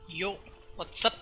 Yo, what's up?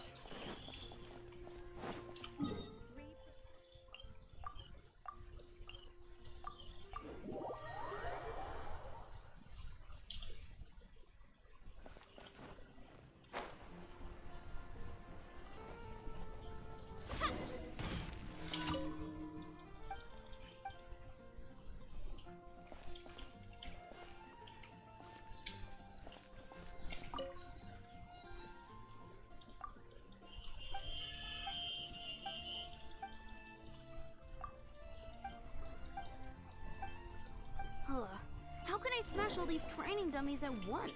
Ugh. How can I smash all these training dummies at once?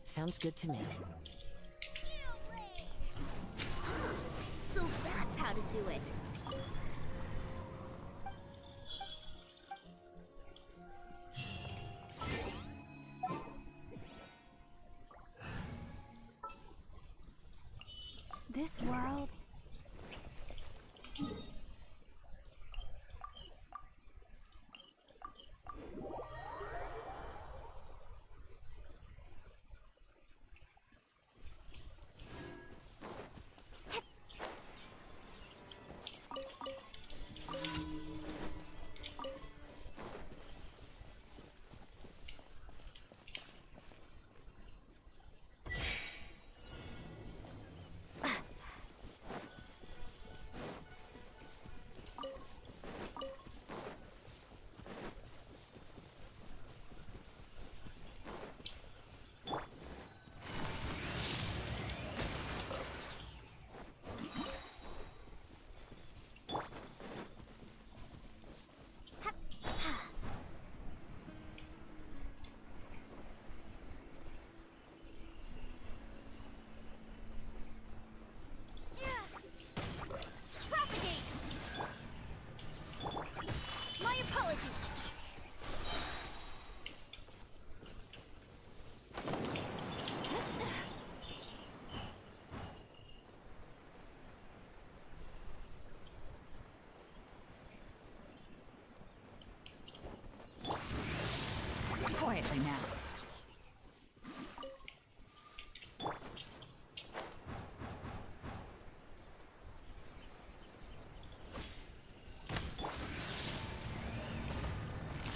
Sounds good to me. So that's how to do it. This world... Propagate! My apologies! Quietly now.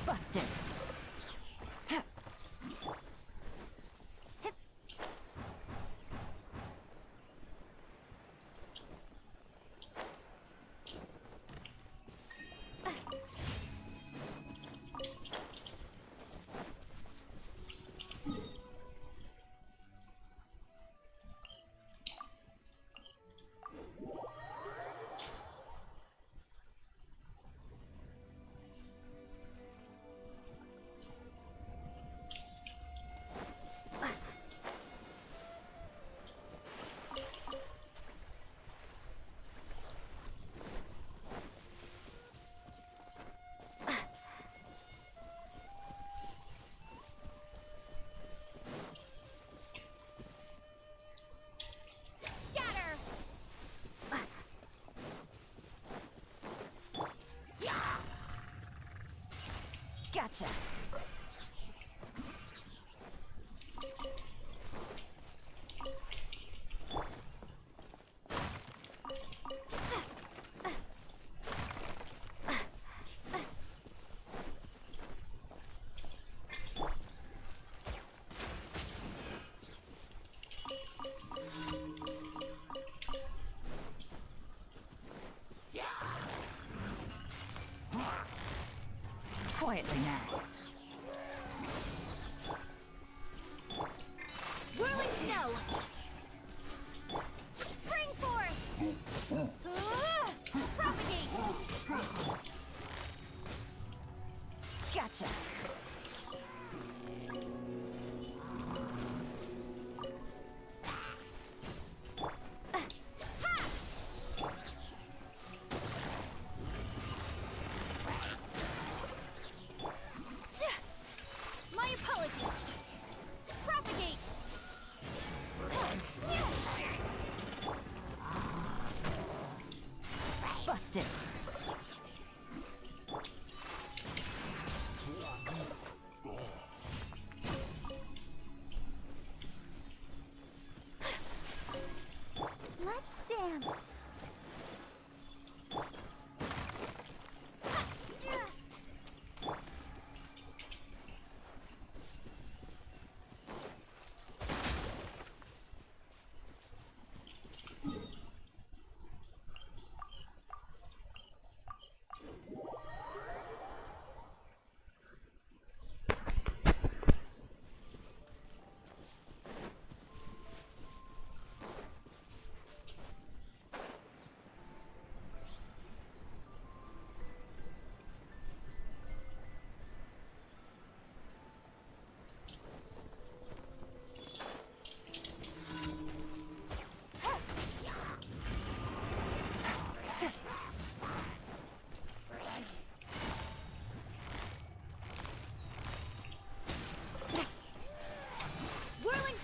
Busted. Scatter! Gotcha. Quietly now. Whirling snow! Spring forth! Propagate! Gotcha. My apologies! Propagate! Busted.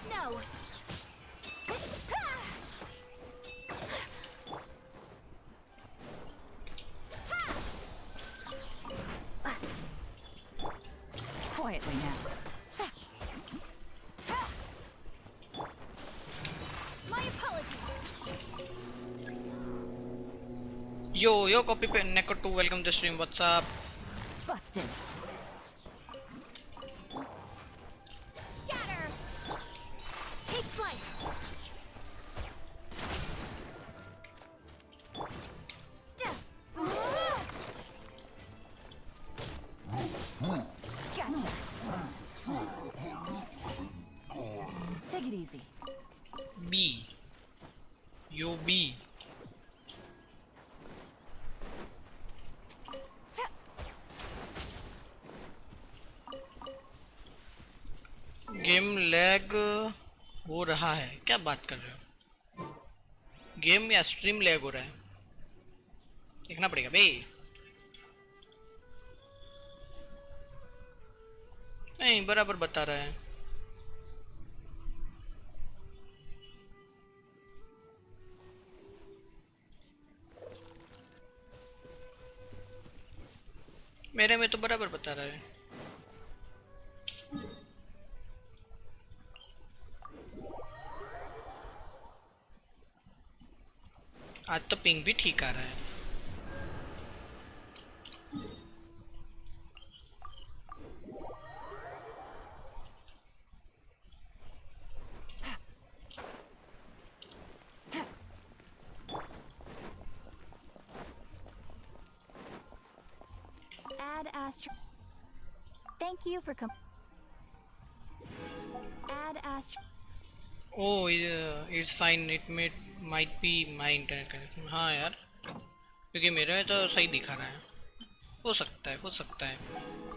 snow. Quietly now. My apologies. Yo, copy pen Neko 2, welcome to the stream. What's up? Busted. Scatter. Take flight. Gotcha. Take it easy. B. Yo, B. Game lag हो रहा है, क्या बात कर रहे हो? Game या stream lag हो रहा है? देखना पड़ेगा बे। नहीं, बराबर बता रहा है। मेरे में तो बराबर बता रहा है। आज तो पिंग भी ठीक आ रहा है। Add astro. Thank you for Add astro. Oh, it's fine. It might be my internet connection. हाँ यार, क्योंकि मेरे में तो सही दिखा रहा है। हो सकता है, हो सकता है।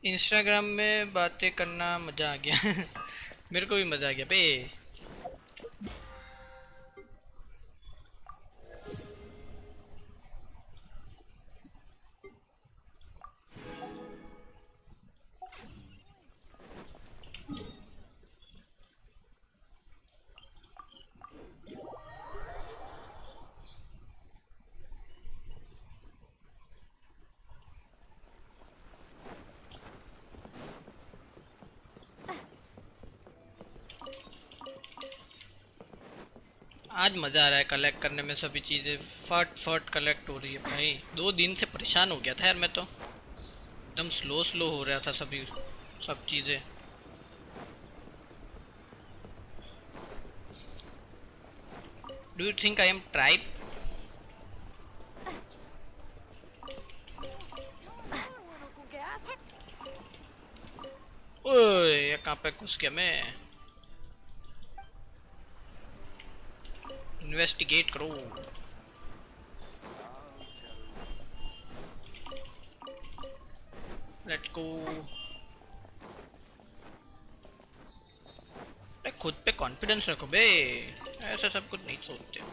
इंस्टाग्राम में बातें करना मजा आ गया। मेरे को भी मजा आ गया बे। आज मजा आ रहा है कलेक्ट करने में, सभी चीजें फट फट कलेक्ट हो रही है भाई। 2 दिन से परेशान हो गया था यार मैं तो, एकदम स्लो हो रहा था सब चीजें। Do you think I M tribe? ओए, ये कहाँ पे घुस गया मैं? इन्वेस्टिगेट करो। Let's go. खुद पे कॉन्फिडेंस रखो बे, ऐसा सब कुछ नहीं सोचते।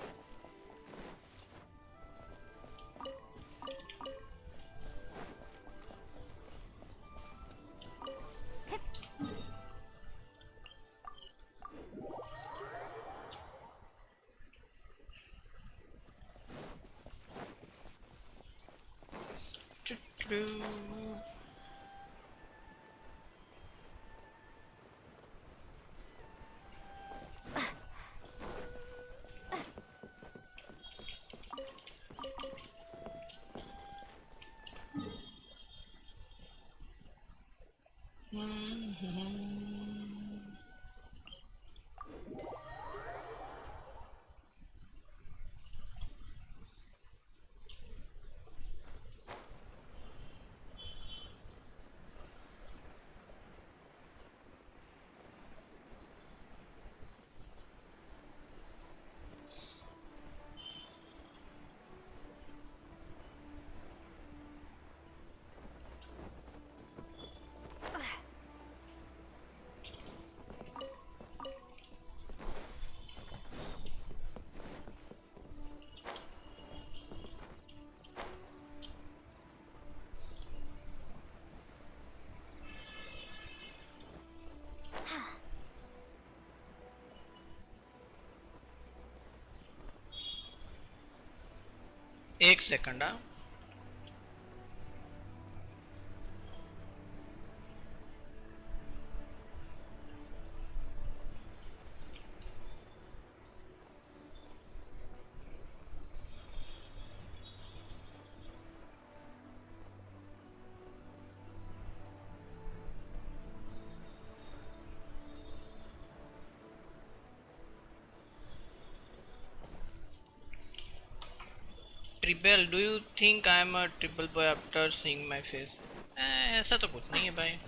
एक सेकंड। हाँ, triple, do you think I am a triple boy after seeing my face? ऐसा तो कुछ नहीं है भाई।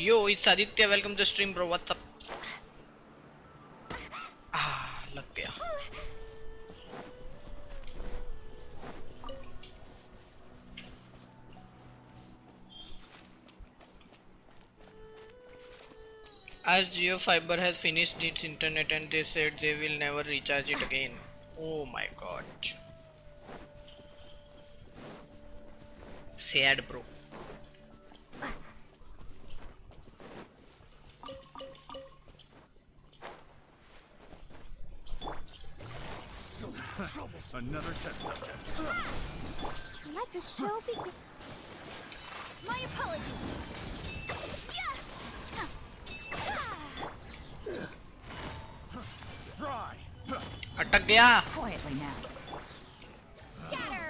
Yo it's Aditya, welcome to stream bro, what's up. लग गया। As Geo Fiber has finished its internet and they said they will never recharge it again. Oh my god. Sad bro. Another test subject. Let the show begin. My apologies. Fry. अटक गया। Quietly now. Scatter.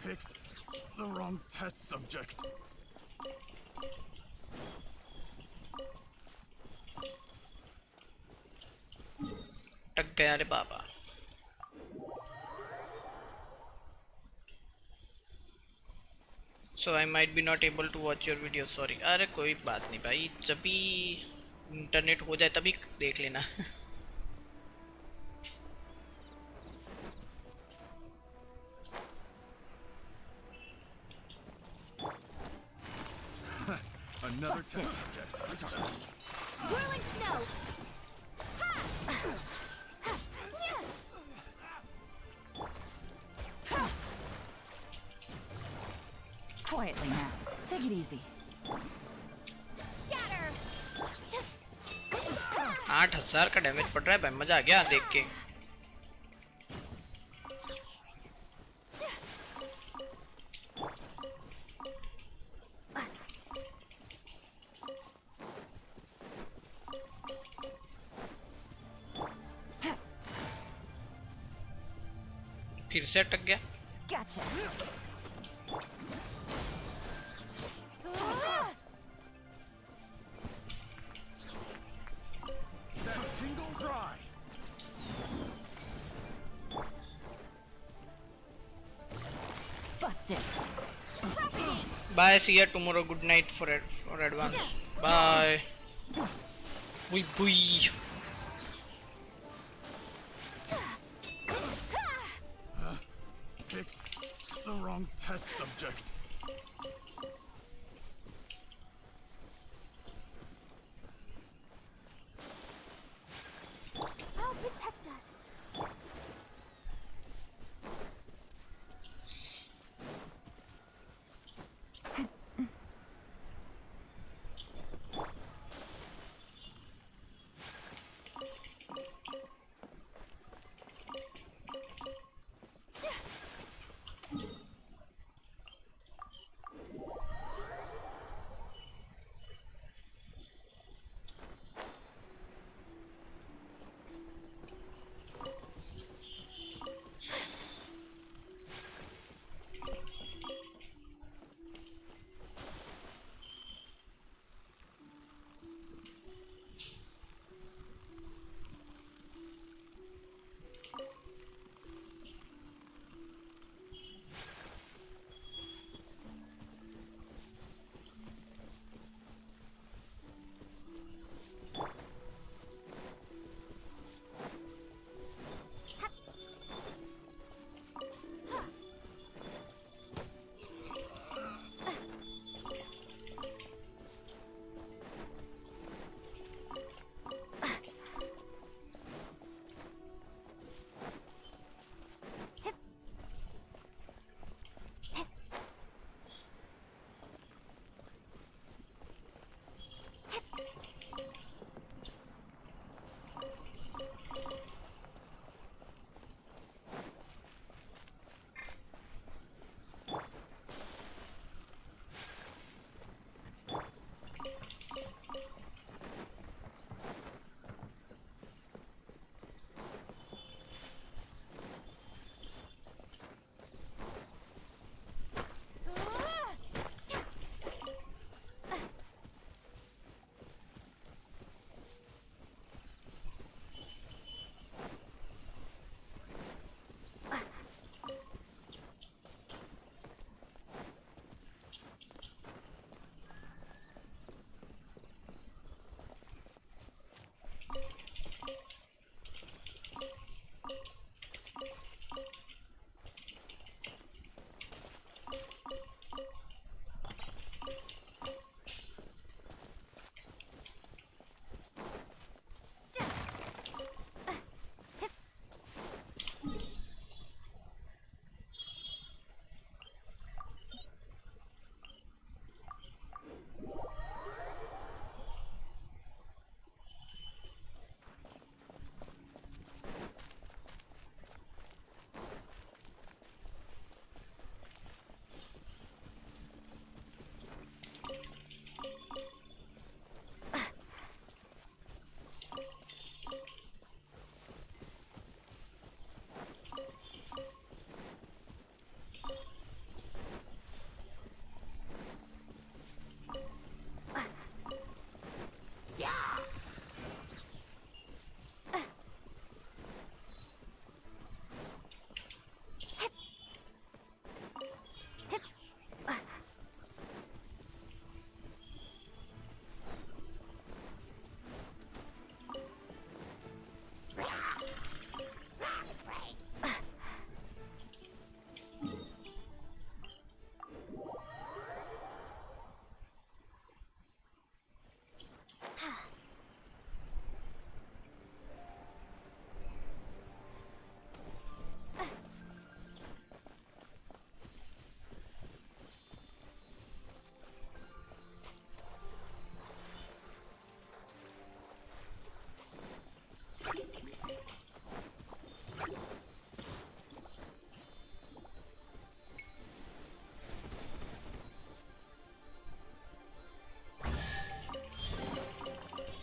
Picked the wrong test subject. अटक गया रे बाबा। So I might be not able to watch your video, sorry। अरे कोई बात नहीं भाई, जब भी इंटरनेट हो जाए तभी देख लेना। Another test subject. Whirling snow. Quietly now. Take it easy. Scatter. 8000 का डैमेज पड़ रहा है भाई, मजा आ गया देख के। फिर से अटक गया। Gotcha. That tingle fry. Busted. Bye, see you tomorrow, good night for advance। Bye। Bui bui। Picked the wrong test subject. I'll protect us.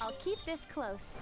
I'll keep this close.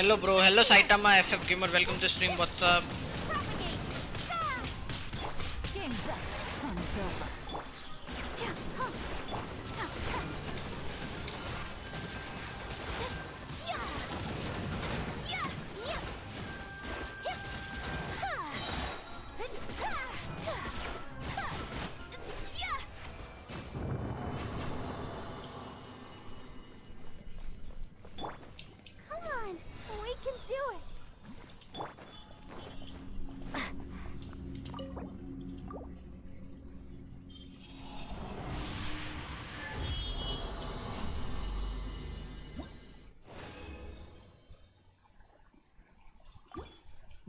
Hello bro, hello Saitama FF gamer, welcome to stream. What's up? Propagate! Ah! Game's up. Fun is over. Come on, we can do it.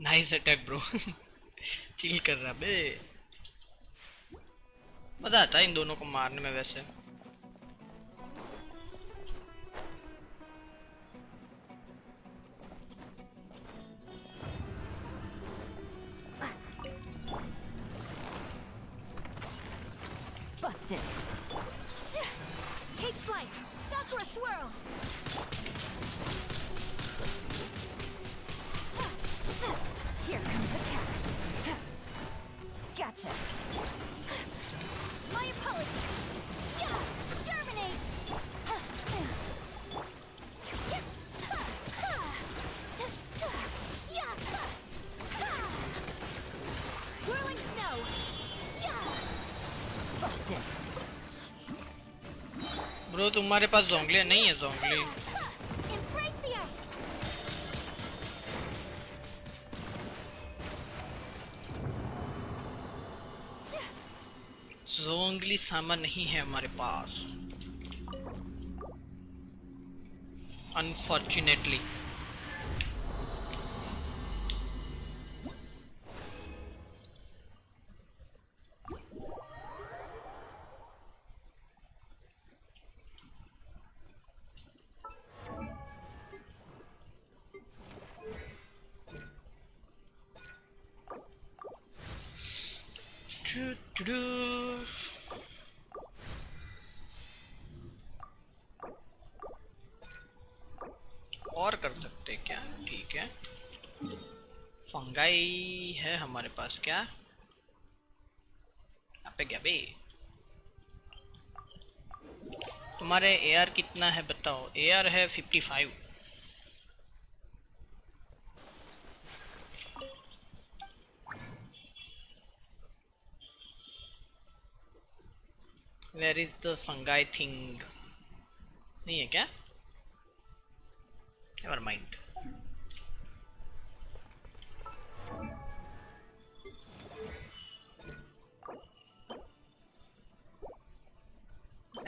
Nice attack bro. Chill कर रहा बे. मजा आता है इन दोनों को मारने में वैसे. Busted. Take flight! Sakura swirl! Here comes the catch. Gotcha. My apologies! Yeah! Germinate! Whirling snow! Yeah! Busted. Bro तुम्हारे पास जोंगली नहीं है. जोंगली Embrace the ice! जोंगली सामान नहीं है हमारे पास, अनफॉर्चुनेटली. और कर सकते क्या? ठीक है. फंगाई है हमारे पास क्या? अबे क्या बे? तुम्हारे एआर कितना है बताओ. एआर है 55. Where is the fungi thing? नहीं है क्या? Never mind.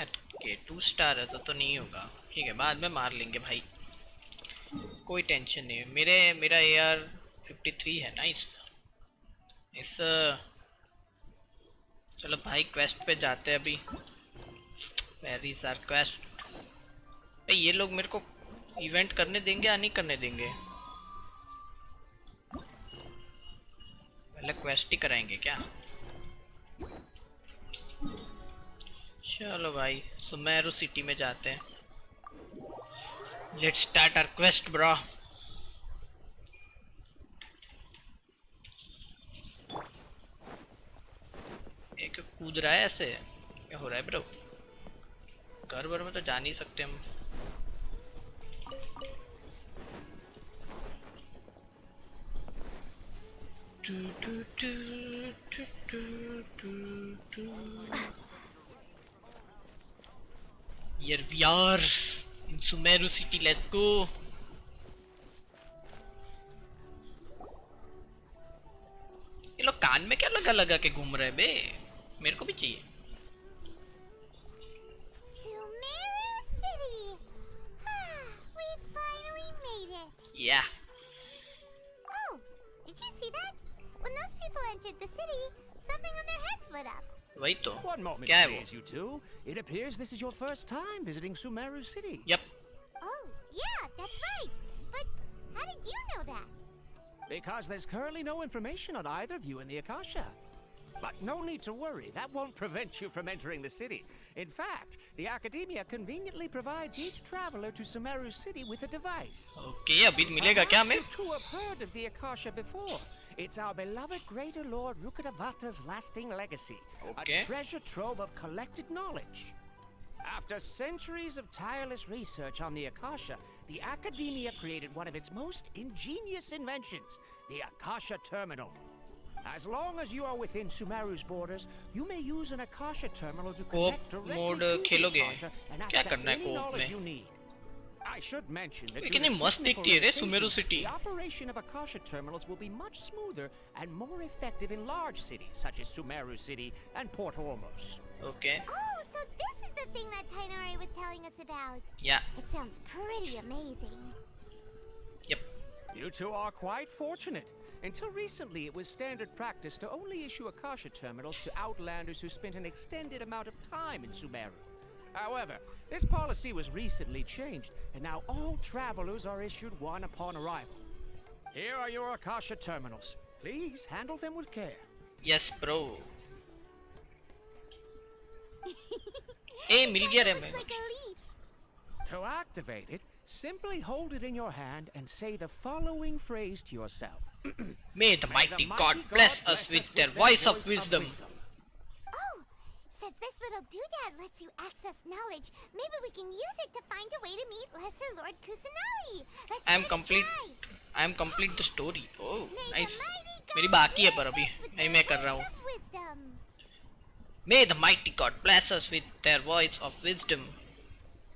Okay, 2 स्टार है तो नहीं होगा. ठीक है, बाद में मार लेंगे भाई, कोई टेंशन नहीं है. मेरा AR 53 है. नाइस. इस चलो भाई क्वेस्ट पे जाते हैं अभी. Where is our quest? ये लोग मेरे को इवेंट करने देंगे या नहीं करने देंगे? पहले क्वेस्ट ही कराएंगे क्या? चलो भाई सुमेरु सिटी में जाते हैं. Let's start our quest bro. एक कूद रहा है ऐसे, क्या हो रहा है ब्रो? घर भर में तो जा नहीं सकते हम. Here we are in Sumeru City. Let's go. ये लोग कान में क्या लगा लगा के घूम रहे बे? मेरे को भी चाहिए. Sumeru City! We finally made it! Yeah. Oh, did you see that? When those people entered the city, something on their heads lit up. वही तो. One moment, क्या है वो? please, you two. It appears this is your first time visiting Sumeru City. Yep. Oh, yeah, that's right. But how did you know that? Because there's currently no information on either of you in the Akasha. But no need to worry, that won't prevent you from entering the city. In fact, the Academia conveniently provides each traveler to Sumeru City with a device. Okay, अभी मिलेगा क्या हमें? You two have heard of the Akasha before. It's our beloved Greater Lord Rukadavata's lasting legacy. Okay. A treasure trove of collected knowledge. After centuries of tireless research on the Akasha, the Academia created one of its most ingenious inventions, the Akasha Terminal. As long as you are within Sumeru's borders, you may use an Akasha Terminal to connect directly mode to the खेलोगे? Akasha and क्या access करना है any co-op knowledge में? you need. I should mention that ये due कितनी to मस्त technical दिखती है रे limitations, Sumeru city. the operation of Akasha terminals will be much smoother and more effective in large cities such as Sumeru City and Port Ormos. Okay. Oh, so this is the thing that Tainari was telling us about. Yeah. It sounds pretty amazing. Yep. You two are quite fortunate. Until recently, it was standard practice to only issue Akasha terminals to outlanders who spent an extended amount of time in Sumeru. However, this policy was recently changed, and now all travelers are issued one upon arrival. Here are your Akasha terminals. Please handle them with care. Yes, bro. ए मिल गया रे Looks मैं. like a leaf. To activate it, simply hold it in your hand and say the following phrase to yourself. May the mighty God bless us with their voice of wisdom. Oh, says this little doodad lets you access knowledge. Maybe we can use it to find a way to meet Lesser Lord Kusanali. Let's I am give it a complete. try. I am complete the story. Oh, May nice. the mighty God मेरी बाकी है पर bless अभी us with नहीं their मैं कर रहा voice हूँ. of wisdom. May the mighty God bless us with their voice of wisdom.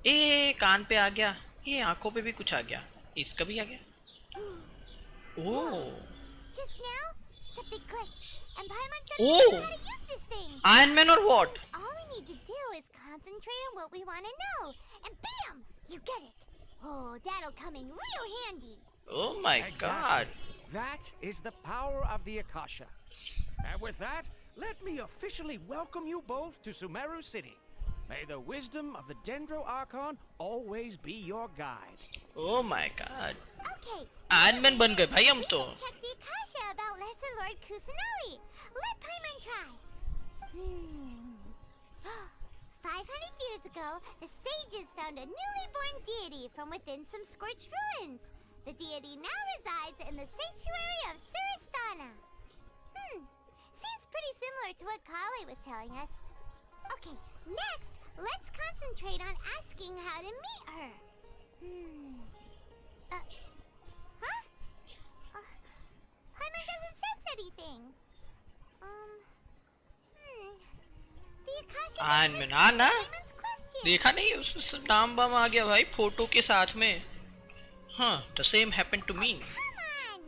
ए कान पे आ गया. ये आंखों पे भी कुछ आ गया. इसका भी आ गया. Oh. Just now, something clicked, and Paimon said Oh. we knew how to use this thing. Iron Man or what? All we need to do is concentrate on what we want to know, and bam, you get it. Oh, that'll come in real handy. Oh my God. That is the power of the Akasha. And with that, let me officially welcome you both to Sumeru City. May the wisdom of the Dendro Archon always be your guide. Oh my God. Okay. Iron Man बन गए भाई हम तो. Check the Akasha about Lesser Lord Kusanali. Let Paimon try. 500 years ago, the sages found a newly born deity from within some scorched ruins. The deity now resides in the sanctuary of Suristana. Seems pretty similar to what Kali was telling us. Okay, next, let's concentrate on asking how to meet her. Paimon doesn't sense anything. The Akasha Iron doesn't Man, respond to ना? Paimon's question. देखा नहीं उस नाम balm आ गया भाई photo के साथ में. हाँ, the same happened to me. Come on!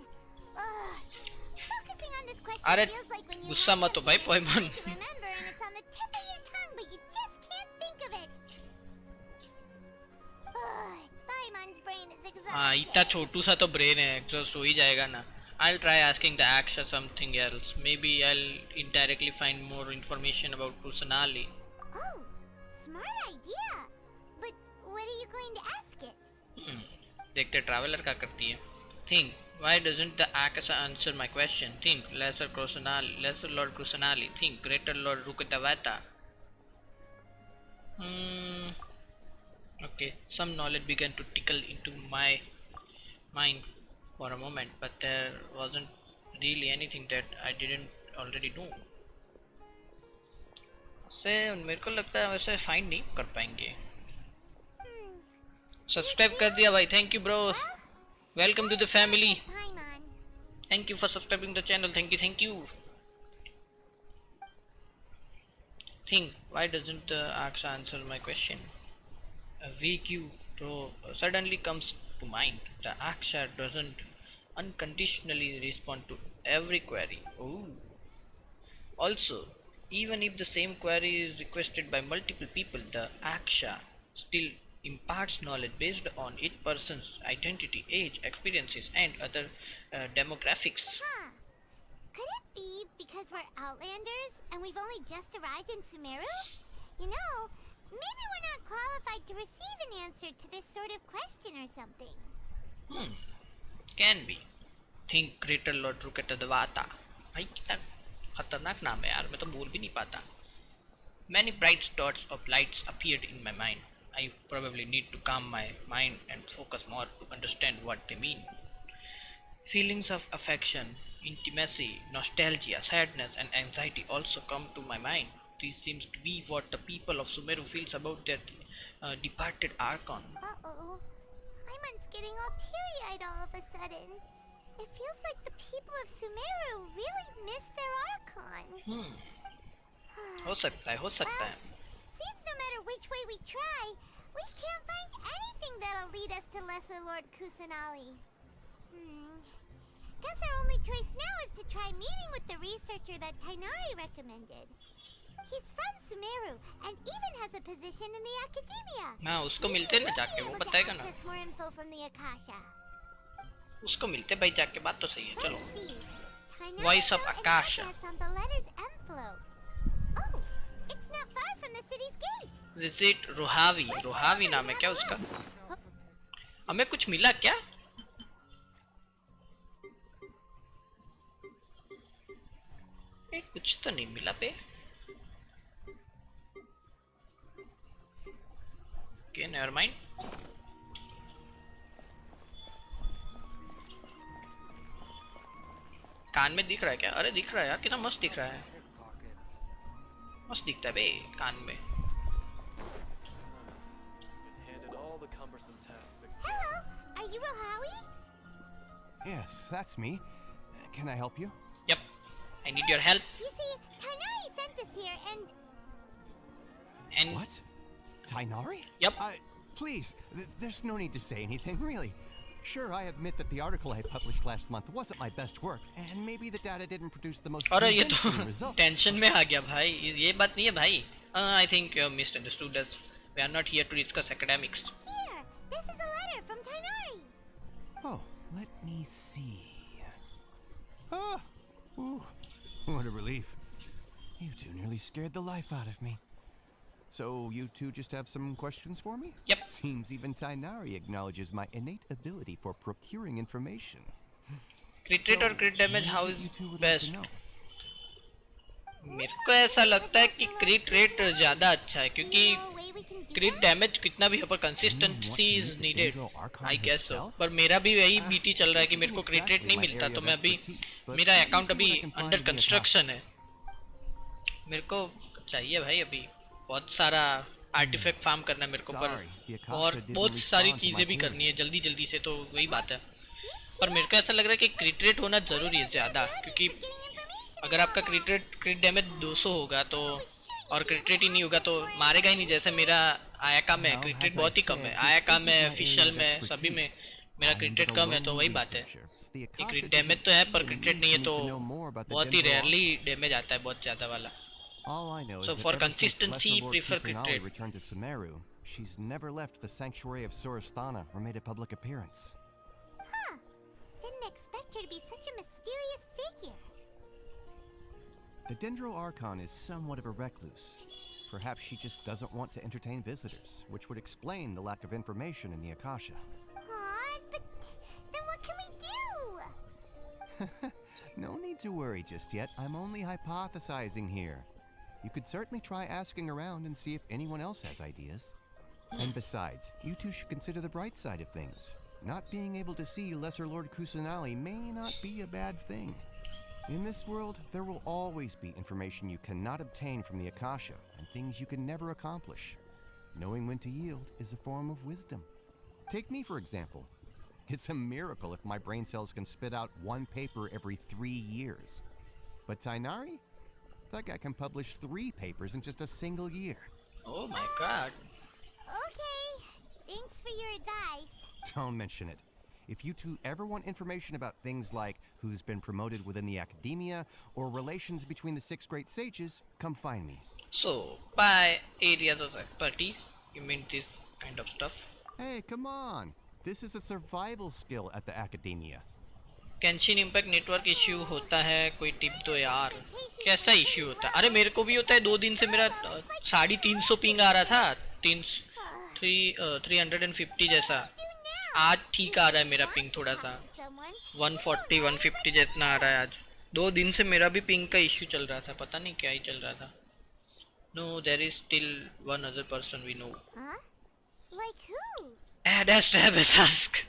Focusing on this question अरे feels like when you गुस्सा have मत हो भाई something पोइमन. you want to remember and it's on the tip of your tongue, but you just can't think of it. Paimon's brain is exhausted. हाँ इतना छोटू सा तो brain है एग्जॉस्ट हो ही जाएगा ना. I'll try asking the Aksha something else. Maybe I'll indirectly find more information about Kusanali. Oh, smart idea. But what are you going to ask it? देखते traveller क्या करती है. Think, why doesn't the Akasha answer my question? Think, Lesser Lord Kusanali. Think, Greater Lord Rukatavata. Okay, some knowledge began to trickle into my mind for a moment, but there wasn't really anything that I didn't already know. से मेरे को लगता है वैसे find नहीं कर पाएंगे. Subscribe कर दिया भाई. Thank you bro. Welcome to the family. Paimon. Thank you for subscribing the channel. Thank you. Think, why doesn't the Aksha answer my question? A VQ suddenly comes to mind. The Aksha doesn't unconditionally respond to every query. Oh. Also, even if the same query is requested by multiple people, the Aksha still imparts knowledge based on each person's identity, age, experiences, and other demographics. Huh. Could it be because we're Outlanders and we've only just arrived in Sumeru? You know, maybe we're not qualified to receive an answer to this sort of question or something. Can be. Think Greater Lord Rukatadavata. भाई कितना खतरनाक नाम है यार, मैं तो बोल भी नहीं पाता. Many bright dots of lights appeared in my mind. I probably need to calm my mind and focus more to understand what they mean. Feelings of affection, intimacy, nostalgia, sadness, and anxiety also come to my mind. This seems to be what the people of Sumeru feels about their departed Archon. Uh-oh. Paimon's getting all teary-eyed all of a sudden. It feels like the people of Sumeru really miss their Archon. हो सकता है, हो सकता है. Seems no matter which way we try, we can't find anything that'll lead us to Lesser Lord Kusanali. Guess our only choice now is to try meeting with the researcher that Tainari recommended. He's from Sumeru and even has a position in the academia. हाँ, उसको मिलते हैं ना जाके, वो बताएगा ना. Access more info from the Akasha. उसको मिलते भाई जाके, बात तो सही है. चलो. Let's see. Tainari Voice of wrote an Akasha. address on the letter's envelope. Oh, it's not far from the city's gate. Visit रोहावी. रोहावी नाम है क्या उसका? हमें कुछ मिला क्या? कुछ तो नहीं मिला पे. Okay, never mind. कान में दिख रहा है क्या? अरे दिख रहा है यार, कितना मस्त दिख रहा है. मस्त दिखता है बे कान में. Hello, are you Rohawi? Yes, that's me. Can I help you? Yep, I need your help. You see, Tainari sent us here and... And What? Tainari? Yep. Please, there's no need to say anything, really. Sure, I admit that the article I published last month wasn't my best work, and maybe the data didn't produce the most अरे ये तो convincing results. Tension में आ गया भाई. ये बात नहीं है भाई. I think you misunderstood us. We are not here to discuss academics. Here, this is a letter from Tainari. Oh, let me see. Ah, ooh, what a relief. You two nearly scared the life out of me. So you two just have some questions for me? Yep. Seems even Tainari acknowledges my innate ability for procuring information. Crit rate और crit damage how is You two would like best? to know. मेरे को ऐसा लगता है कि crit rate ज़्यादा अच्छा है क्योंकि No way we can do crit that? damage कितना भी हो पर consistency You is want to meet the needed. Dendro Archon I guess so. herself? पर मेरा भी वही BT चल रहा है कि This मेरे को isn't crit rate exactly नहीं my मिलता area तो of मैं अभी expertise, but मेरा let me account see अभी what I can find under in the construction है. मेरे को चाहिए भाई अभी बहुत सारा आर्टिफैक्ट फार्म करना है मेरे को पर Sorry, the Akasha और didn't बहुत सारी respond to my चीजें भी query. करनी है जल्दी जल्दी से तो वही बात है. पर मेरे को ऐसा लग रहा है कि क्रिट रेट होना जरूरी है ज़्यादा क्योंकि अगर आपका क्रिट डैमेज 200 होगा तो और क्रिट रेट ही नहीं होगा तो मारेगा ही नहीं. जैसे मेरा आयाका में Now, क्रिट रेट as बहुत ही I कम है. said, आयाका this में isn't my फिशल area of में सभी में expertise. मेरा I'm क्रिट but रेट a कम है तो lone वही बात है researcher. The कि Akasha क्रिट डैमेज doesn't तो है पर really क्रिट रेट नहीं है need तो to know more about the बहुत ही Dendro रेयरली डैमेज आता है बहुत ज़्यादा वाला. All I know So is that for ever since consistency, Lesser Lord prefer crit Kusanali rate. returned to Sumeru, she's never left the sanctuary of Surasthana or made a public appearance. Huh. Didn't expect her to be such a mysterious figure. The Dendro Archon is somewhat of a recluse. Perhaps she just doesn't want to entertain visitors, which would explain the lack of information in the Akasha. Aw, but then what can we do? No need to worry just yet. I'm only hypothesizing here. You could certainly try asking around and see if anyone else has ideas. And besides, you two should consider the bright side of things. Not being able to see Lesser Lord Kusanali may not be a bad thing. In this world, there will always be information you cannot obtain from the Akasha, and things you can never accomplish. Knowing when to yield is a form of wisdom. Take me, for example. It's a miracle if my brain cells can spit out one paper every 3 years. But Tainari? That guy can publish 3 papers in just a single year. Oh my god. Okay. Thanks for your advice. Don't mention it. If you two ever want information about things like who's been promoted within the academia or relations between the 6 great sages, come find me. So by areas of expertise you mean this kind of stuff. Hey, come on. This is a survival skill at the academia. Genshin Impact network issue होता है कोई tip दो यार. कैसा issue होता है? अरे मेरे को भी होता है 2 दिन से मेरा 350 पिंग आ रहा था 350 जैसा. आज ठीक आ रहा है मेरा पिंग थोड़ा सा Someone. 140 150 जितना आ रहा है आज. 2 दिन से मेरा भी पिंग का इश्यू चल रहा था, पता नहीं क्या ही चल रहा था. No, there is still one other person we know. Huh? Like who? Dash ask.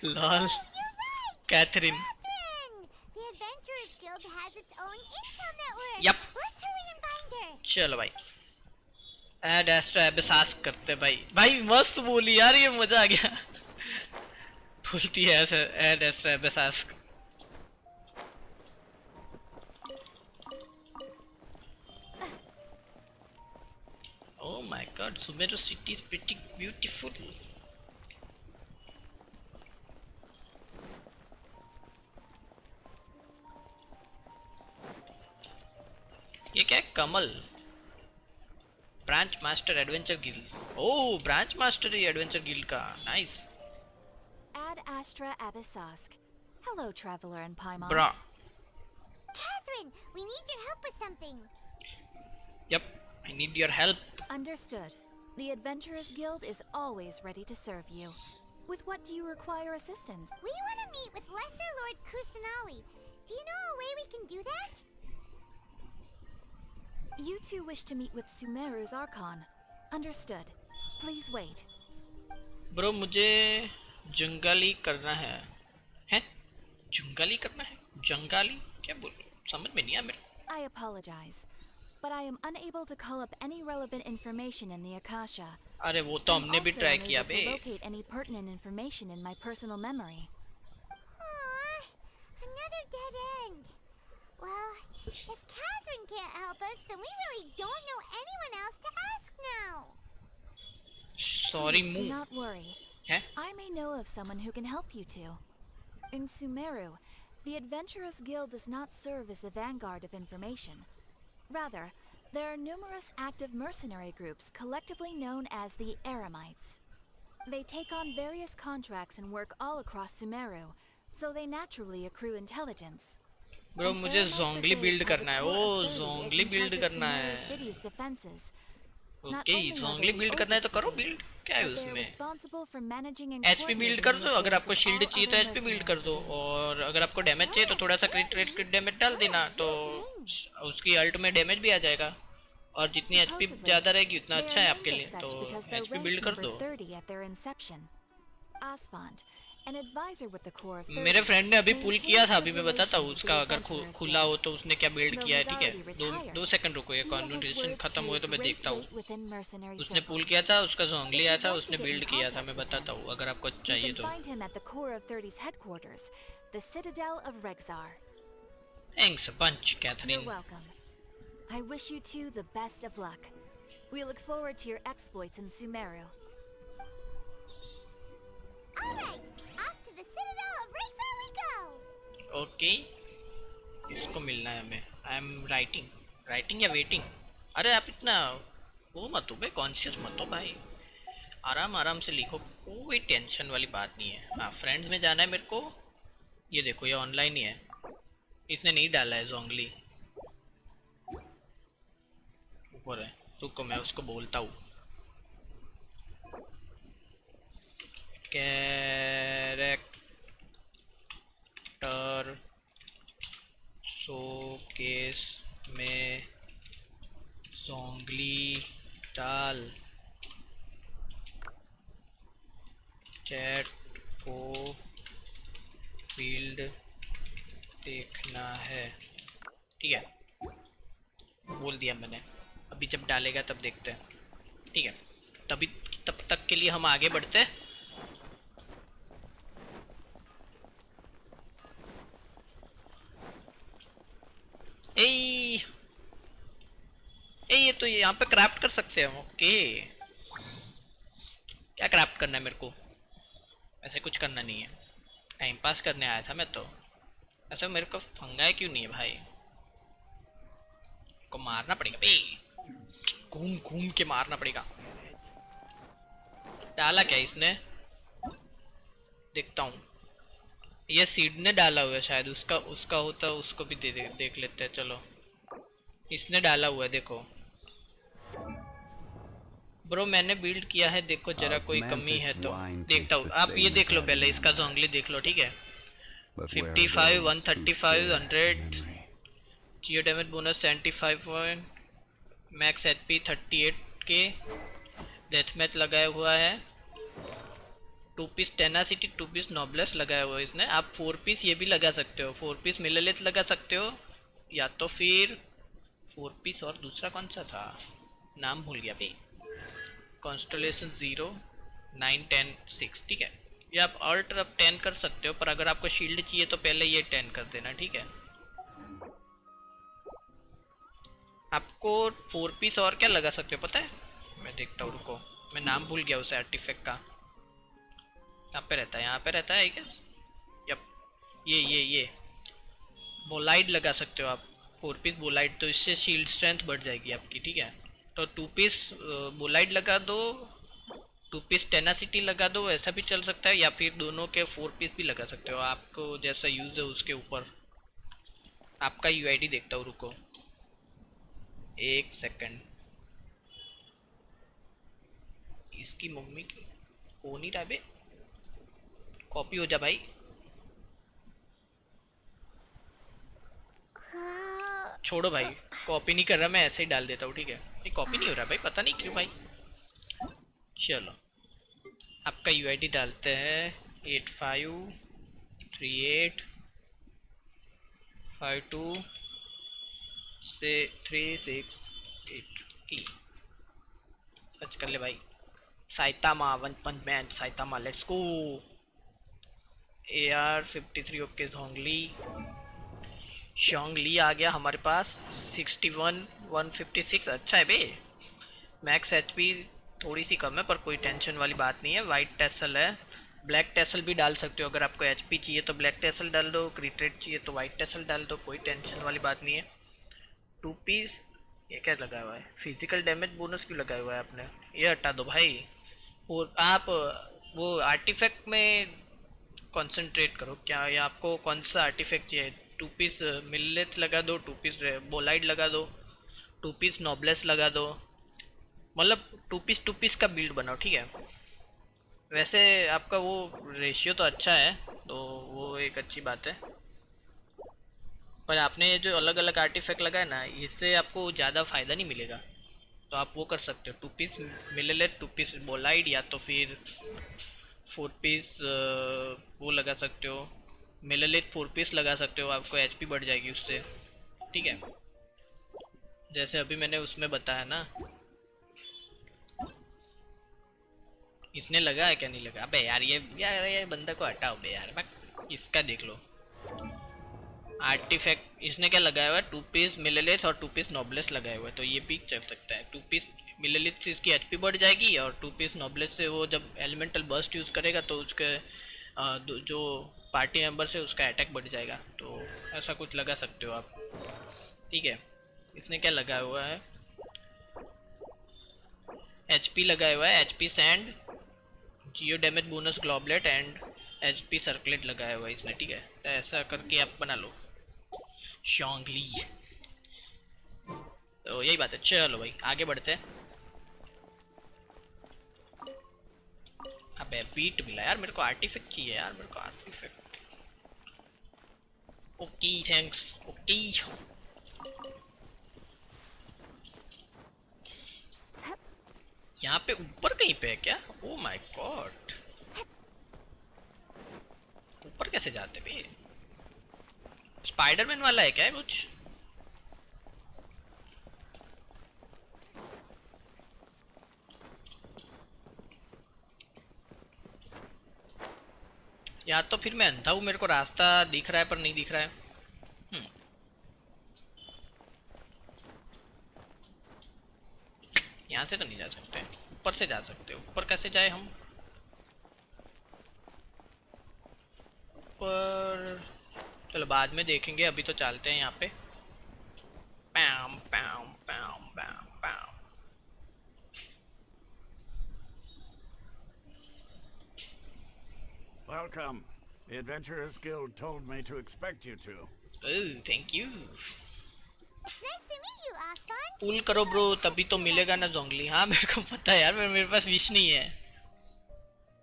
Lol. You're right! Catherine. Catherine! The Adventurers Guild has its own intel network. Yup. Let's hurry and find her. चलो भाई. ask करते भाई. भाई मस्त बोली यार, ये मजा आ गया. बोलती है ऐसे ask. Oh my god, Sumeru city is pretty beautiful. ये क्या है? कमल. Branch master adventure guild. Oh, branch master है एडवेंचर गिल्ड का. Nice. Ad Astra Abyssask. Hello, traveler and Paimon. ब्रा. Catherine, we need your help with something. Yep, I need your help. Understood. The Adventurers Guild is always ready to serve you. With what do you require assistance? We want to meet with Lesser Lord Kusanali. Do you know a way we can do that? You two wish to meet with Sumeru's Archon. Understood. Please wait. Bro मुझे जंगाली करना है. हैं? जंगाली करना है? जंगाली? क्या बोल रहे हो? समझ में नहीं आया मेरे. I apologize, but I am unable to call up any relevant information in the Akasha. अरे वो तो I'm हमने भी also ट्राई unable किया to बे. locate any pertinent information in my personal memory. Aww, another dead end. Well, if Catherine can't help us, then we really don't know anyone else to ask now. Sorry Please do मुंह. not worry. हैं? I may know of someone who can help you two. In Sumeru, the Adventurers Guild does not serve as the vanguard of information. Rather, there are numerous active mercenary groups collectively known as the Eremites. They take on various contracts and work all across Sumeru, so they naturally accrue intelligence. Bro An मुझे Eremite जोंगली brigade build at the करना है. core ओ of 30 is जोंगली in build charge of करना Sumeru है. city's defenses. Not okay, only are जोंगली they build करना है तो करो overseers, बिल्ड. क्या है but they are उसमें? responsible for managing and HP build कर coordinating दो. the अगर आपको affairs of शील्ड all चाहिए तो other एचपी बिल्ड mercenary कर दो. brigades. और अगर आपको डैमेज चाहिए तो थोड़ा सा क्रिट डैमेज डाल देना, तो उसकी अल्ट में डैमेज भी आ जाएगा. और जितनी एचपी Supposedly, ज्यादा रहेगी उतना they अच्छा are है named आपके as लिए. such तो because their HP ranks build कर numbered दो. 30 at their inception. Asfand, an advisor with the core of 30, मेरे फ्रेंड ने अभी पुल maintains किया था. good अभी मैं बताता हूँ relations with उसका. the अगर Adventurers खुला हो Guild. तो उसने क्या बिल्ड Though किया है. he's ठीक है, already दो retired, दो सेकंड रुको. ये he and his conversation words खत्म हुए तो carry मैं great देखता हूँ. weight within mercenary उसने पुल circles. किया था, उसका जोंगली आया If था, you'd like उसने to get in बिल्ड किया था. contact मैं with बताता him, हूँ अगर आपको You चाहिए can तो. find him at the core of 30's headquarters, the Citadel of Rexar. Thanks bunch You're Catherine. welcome. I wish you two the best of luck. We look forward to your exploits in Sumeru. Alright, off to the Citadel of Rexar we go! Okay, इसको मिलना है हमें. I am writing या waiting. अरे आप इतना वो मत हो भाई, कॉन्शियस मत हो भाई. आराम आराम से लिखो, कोई टेंशन वाली बात नहीं है. हाँ, फ्रेंड्स में जाना है मेरे को. ये देखो, ये ऑनलाइन ही है. इसने नहीं डाला है जोंगली. ऊपर है. रुको मैं उसको बोलता हूँ. कैरेक्टर शोकेस में जोंगली डाल. चैट को फील्ड देखना है. ठीक है, बोल दिया मैंने. अभी जब डालेगा तब देखते हैं. ठीक है, तब तक के लिए हम आगे बढ़ते हैं. ये तो यहाँ पे क्राफ्ट कर सकते हैं. ओके, क्या क्राफ्ट करना है मेरे को? ऐसे कुछ करना नहीं है, टाइम पास करने आया था मैं तो. ऐसा मेरे को फंगा है क्यों नहीं है भाई? को मारना पड़ेगा बे, घूम घूम के मारना पड़ेगा. डाला क्या इसने? देखता हूँ. ये सीड ने डाला हुआ है शायद. उसका होता है, उसको भी देख लेते हैं. चलो, इसने डाला हुआ है. देखो ब्रो, मैंने बिल्ड किया है. देखो जरा कोई कमी है तो देखता हूँ. आप ये देख लो पहले, इसका जोंगली देख लो. ठीक है, But where are 55, those who 135, share 100, memory? Geo damage bonus 75 point, max HP 38 K, death match लगाया हुआ है, 2 पीस टेनासिटी, 2 पीस नॉबलेस लगाया हुआ है इसने। आप 4 पीस ये भी लगा सकते हो, 4 पीस मिलेलेथ लगा सकते हो, या तो फिर 4 पीस और दूसरा कौन सा था, नाम भूल गया भाई, कॉन्स्टलेशन 0, 9, 10, 6, ठीक है। ये आप अल्ट अब 10 कर सकते हो, पर अगर आपको शील्ड चाहिए तो पहले ये 10 कर देना, ठीक है। आपको 4 पीस और क्या लगा सकते हो पता है, मैं देखता हूँ, रुको, मैं नाम भूल गया उसे आर्टिफैक्ट का। यहाँ पे रहता है, यहाँ पे रहता है आई गेस। यप, ये बोलाइड लगा सकते हो आप, 4 पीस बोलाइड, तो इससे शील्ड स्ट्रेंथ बढ़ जाएगी आपकी, ठीक है। तो 2 पीस बोलाइड लगा दो, 2 पीस टेनासिटी लगा दो, ऐसा भी चल सकता है, या फिर दोनों के 4 पीस भी लगा सकते हो, आपको जैसा यूज है उसके ऊपर। आपका यूआईडी देखता हूँ, रुको 1 सेकंड। इसकी मम्मी की हो नहीं रहा बे, कॉपी हो जा भाई। छोड़ो भाई, कॉपी नहीं कर रहा मैं, ऐसे ही डाल देता हूँ, ठीक है। ये कॉपी नहीं हो रहा भाई, पता नहीं क्यों भाई। चलो आपका यूआईडी डालते हैं, 853852 से 368 की सर्च कर ले भाई। Saitama, one punch man Saitama, let's go. AR-53, okay. Zhongli आ गया हमारे पास, 61, 156, अच्छा है बे। मैक्स एचपी थोड़ी सी कम है पर कोई टेंशन वाली बात नहीं है। वाइट टेसल है, ब्लैक टेसल भी डाल सकते हो, अगर आपको एचपी चाहिए तो ब्लैक टेसल डाल दो, क्रिट रेट चाहिए तो वाइट टेसल डाल दो, कोई टेंशन वाली बात नहीं है। 2 पीस, ये क्या लगा हुआ है, फिजिकल डैमेज बोनस क्यों लगाया हुआ है आपने, ये हटा दो भाई। और आप वो आर्टिफैक्ट में कंसंट्रेट करो, क्या ये आपको कौन सा आर्टिफैक्ट चाहिए। 2 पीस मिलेट लगा दो, 2 पीस बोलाइड लगा दो, 2 पीस नॉबलेस लगा दो, मतलब 2 पीस का बिल्ड बनाओ, ठीक है। वैसे आपका वो रेशियो तो अच्छा है, तो वो एक अच्छी बात है, पर आपने जो अलग अलग आर्टिफैक्ट लगाया ना, इससे आपको ज़्यादा फ़ायदा नहीं मिलेगा। तो आप वो कर सकते हो, 2 पीस मिलेलेट, 2 पीस बोलाइड, या तो फिर 4 पीस वो लगा सकते हो, मिलेलेट 4 पीस लगा सकते हो, आपको एचपी बढ़ जाएगी उससे, ठीक है। जैसे अभी मैंने उसमें बताया ना। इसने लगा है क्या, नहीं लगा, अबे यार ये बंदा को हटाओ बे यार, बस इसका देख लो आर्टिफैक्ट। इसने क्या लगाया हुआ है, 2 पीस मिलेलेट और 2 पीस नॉबलेस लगाया हुआ है, तो ये भी चल सकता है। 2 पीस मिलेलिथ से इसकी एचपी बढ़ जाएगी, और 2 पीस नॉबलेस से वो जब एलिमेंटल बर्स्ट यूज़ करेगा तो उसके जो पार्टी मेंबर से उसका अटैक बढ़ जाएगा, तो ऐसा कुछ लगा सकते हो आप, ठीक है। इसने क्या लगाया हुआ है, एचपी लगाया हुआ है, HP sand, geo damage bonus goblet and HP circlet लगाया हुआ है इसने, ठीक है। तो ऐसा करके आप बना लो शोंगली, तो यही बात है। चलो भाई आगे बढ़ते हैं। अबे बीट मिला यार मेरे को, आर्टिफैक्ट की है यार मेरे को, आर्टिफैक्ट। Okay thanks, okay. यहाँ पे ऊपर कहीं पे है क्या, ओ माय गॉड, ऊपर कैसे जाते भाई, स्पाइडरमैन वाला है क्या है कुछ। या तो फिर मैं अंधा हूँ, मेरे को रास्ता दिख रहा है पर नहीं दिख रहा है। यहाँ से तो नहीं जा सकते, ऊपर से जा सकते हो। ऊपर कैसे जाए हम, ऊपर चलो बाद में देखेंगे, अभी तो चलते हैं यहाँ पे। पैम पैम पैम पैम पैम। Welcome. The Adventurers Guild told me to expect you to. Oh thank you. It's nice to meet you, Osborn. पुल करो ब्रो, तभी तो मिलेगा ना जोंगली। हाँ मेरे को पता है यार, मेरे पास विश नहीं है।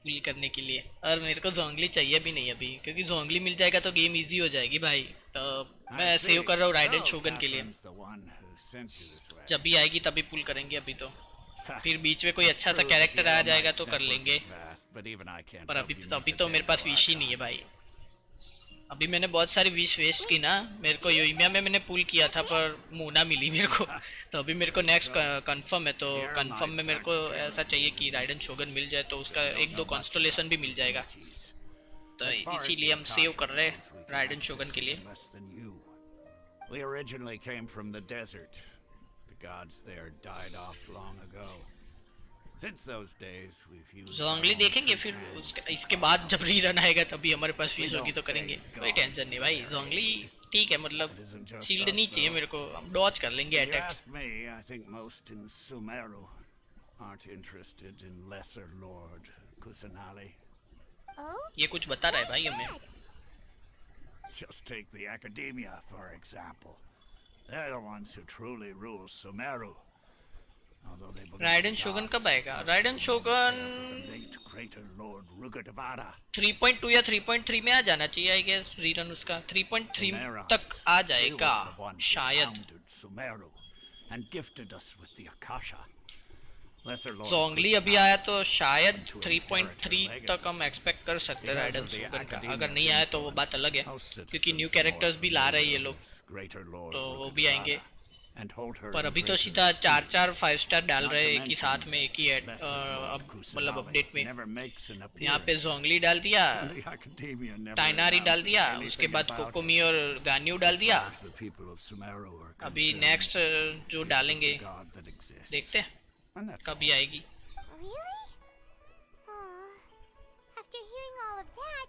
पुल करने के लिए, और मेरे को जोंगली चाहिए भी नहीं अभी, क्योंकि जोंगली मिल जाएगा तो गेम इजी हो जाएगी भाई। तो I मैं सेव see. कर रहा हूँ राइडन So, शोगन के लिए, Catherine's the one who sent you this way. जब भी आएगी तभी पुल करेंगे। अभी तो Ha, फिर बीच में कोई it's अच्छा सा true that कैरेक्टर the आ All जाएगा Might's तो कर network लेंगे, is vast, but even I can't पर help अभी you meet अभी the तो मेरे पास Dendro विश ही नहीं है Archon. भाई। अभी मैंने बहुत सारी विश वेस्ट की ना, मेरे को योइमिया में मैंने पुल किया था पर मोना मिली मेरे को। तो अभी मेरे को नेक्स्ट कंफर्म है, तो कंफर्म में मेरे को ऐसा चाहिए कि राइडन शोगन मिल जाए, तो उसका एक दो कॉन्स्टलेशन भी मिल जाएगा। तो As far as इसीलिए the हम सेव कर रहे Akasha हैं goes, we can ridden access शोगन के it लिए। in less than you. We originally came from the desert. The gods there died off long ago. Since those days, we've used जोंगली देखेंगे फिर इसके बाद जब रीरन आएगा तभी हमारे पास फीस होगी तो करेंगे, कोई टेंशन नहीं भाई। जोंगली ठीक है, मतलब शील्ड नहीं चाहिए मेरे को, हम डॉज कर लेंगे If you attacks. ask me, I think most in Sumeru aren't interested in Lesser Lord Kusanali. Oh? ये कुछ बता रहा है भाई हमें। Just take the Academia, for example. They're the ones who truly rule Sumeru. Although they believe ridden in शोगन gods, कब आएगा? most ridden belong शोगन to the late greater Lord Rugadavada. 3.2 या 3.3 में आ जाना चाहिए आई गेस, रीरन उसका 3.3 तक आ जाएगा He was the one who शायद। founded Sumeru and gifted us with the Akasha. Lesser Lord जोंगली अभी Kusanali आया तो शायद went to 3.3 inherit her तक हम एक्सपेक्ट कर सकते हैं Because राइडन of the शोगन का। Academia's अगर नहीं आया तो वो बात अलग है, influence, most क्योंकि न्यू citizens कैरेक्टर्स more भी ला रहे हैं ये familiar लोग, with greater Lord तो वो भी Rugadavada आएंगे। and hold her पर in अभी तो greater सीधा esteem. 4-4 5 स्टार डाल Not रहे to हैं एक ही साथ mention, में, एक ही Lesser Lord अब मतलब Kusanali अपडेट में। never makes an यहाँ पे appearance. जोंगली डाल दिया, And the Academia never टाइनारी डाल announces दिया, anything उसके बाद about कोकोमी it. और गान्यू डाल दिया। As far as the people of Sumeru are अभी concerned, नेक्स्ट जो she's डालेंगे just a god that exists. देखते हैं And that's कभी all. आएगी। Really? Aw. After hearing all of that,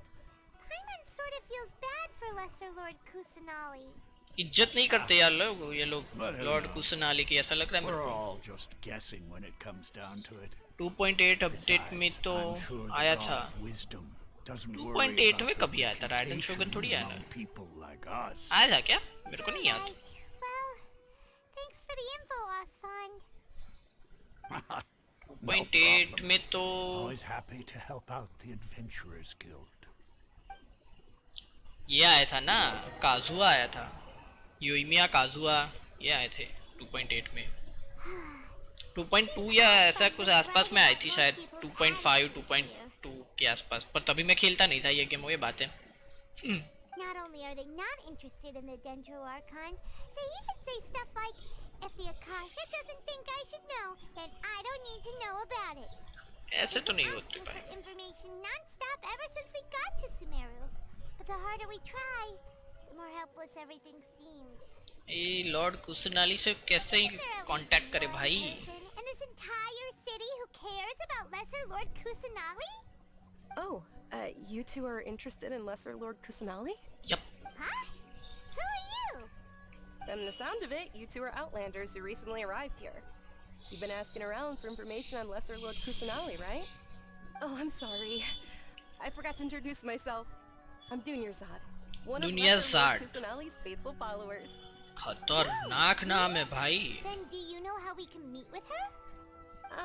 Paimon sort of feels bad for Lesser Lord Kusanali. इज्जत नहीं करते यार लोग, ये लोग But who लॉर्ड knows? कुसनाली की, ऐसा लग रहा है मेरे We're को। all just guessing when it comes down to it. 2.8 update Besides, में तो I'm sure the आया god था। of wisdom doesn't 2.8 worry about में कभी आया था? राइडन reputation शोगन थोड़ी आया among था। people like us. आया था क्या? मेरे को नहीं याद। Right. Well, thanks for the info, Osfond. 2.8 में तो Always happy to help out the Adventurers Guild. ये आया था ना, काजुआ आया था, योइमिया काजुआ, ये आए थे 2.8 में। 2.2 या ऐसा कुछ आसपास में आई थी शायद, 2.5 2.2 के आसपास, पर तभी मैं खेलता नहीं था ये गेम, वो ये बात है। Not only are they not interested in the Dendro Archon, they even say stuff like, if the Akasha doesn't think I should know, then I don't need to know about it. ऐसे तो नहीं We've been होते asking भाई। for information non-stop ever since we got to Sumeru. But the harder we try, the more helpless everything seems. ये Lord कुसनाली से कैसे ही Isn't there at least contact करे one भाई? person in this entire city who cares about Lesser Lord Kusanali? Oh, you two are interested in Lesser Lord Kusanali? Yup, Huh? Who are you? From the sound of it, you two are Outlanders who recently arrived here. You've been asking around for information on Lesser Lord Kusanali, right? Oh, I'm sorry. I forgot to introduce myself. I'm Dunyarzad, one of Lesser Lord Dunyarzad. Kusanali's faithful followers. खतरनाक नाम है भाई। Then do you know how we can meet with her?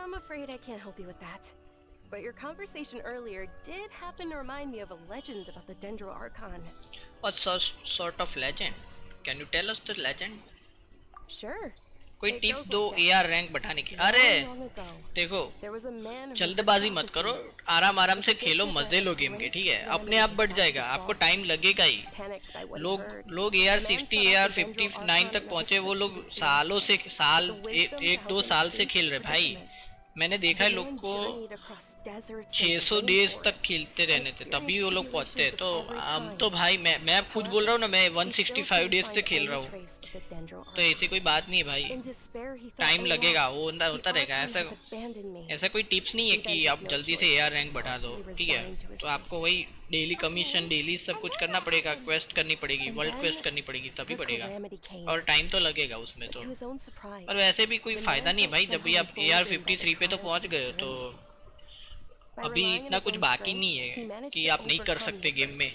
I'm afraid I can't help you with that. But your conversation earlier did happen to remind me of a legend about the Dendro Archon. What sort of legend? Can you tell us the legend? Sure. कोई It tips goes दो like this. AR rank बढ़ाने की। अरे Long ago, देखो, there was a man who जल्दबाजी heard मत करो, prophecy. आराम आराम से खेलो, मजे लो गेम के, ठीक है? अपने आप बढ़ जाएगा, आपको टाइम लगेगा ही। Panicked by what he लोग heard. लोग AR 60 AR 59 तक पहुंचे, वो लोग सालों से एक दो साल से खेल रहे भाई। मैंने देखा है लोग को 600 डेज तक खेलते रहने थे तभी वो लोग पहुंचते हैं। तो हम तो भाई मैं खुद बोल रहा हूँ ना, मैं 165 डेज से खेल रहा हूँ, तो ऐसी कोई बात नहीं है भाई, टाइम लगेगा, वो होता रहेगा। ऐसा कोई टिप्स नहीं है कि आप जल्दी से AR रैंक बढ़ा दो, ठीक है? तो आपको वही डेली कमीशन, डेली सब कुछ करना पड़ेगा, क्वेस्ट करनी पड़ेगी, वर्ल्ड क्वेस्ट करनी पड़ेगी, तभी बढ़ेगा, और टाइम तो लगेगा उसमें तो। और वैसे भी कोई फायदा नहीं है भाई, जब भी आप AR 53 पे तो पहुंच गए हो, तो अभी इतना कुछ बाकी नहीं है कि आप नहीं कर सकते गेम में।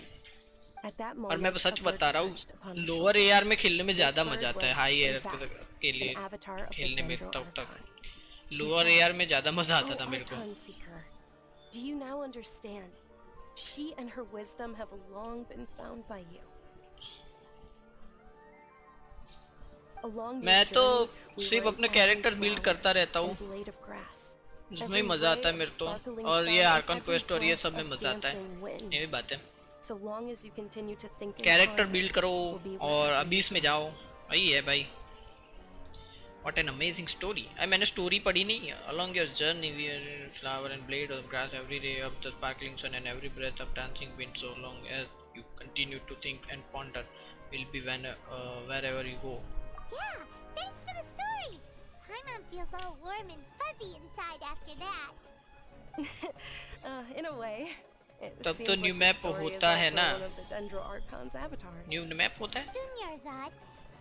और मैं सच बता रहा हूँ, लोअर AR में खेलने में ज़्यादा मजा आता है हाई AR के लिए खेलने में। तब तक लोअर AR में ज़्यादा मजा आता था मेरे को। Do you now understand? She and her wisdom have long been found by you. Along your मैं तो journey, we सिर्फ write अपने every कैरेक्टर बिल्ड flower करता रहता हूँ, and blade of grass. इसमें ही Every मजा आता ray है of मेरे तो, sparkling और ये sun and Arkan every quest और ये breath सब में of मजा आता है, dancing wind. ये भी बात है। So long as you continue to think in character harmony, build करो we'll be और wherever अभी you इसमें go. जाओ, वही है भाई। What an amazing story. मैंने स्टोरी पढ़ी नहीं है। Along your journey, we are flower and blade of grass, every ray of the sparkling sun and every breath of dancing wind. So long as you continue to think and ponder, will be wherever you go. Yeah, thanks for the story. Paimon feels all warm and fuzzy inside after that. In a way. It तब seems तो like new the map story is होता है also ना? one of the Dendro Archon's avatars. New map होता है? Dunyarzad,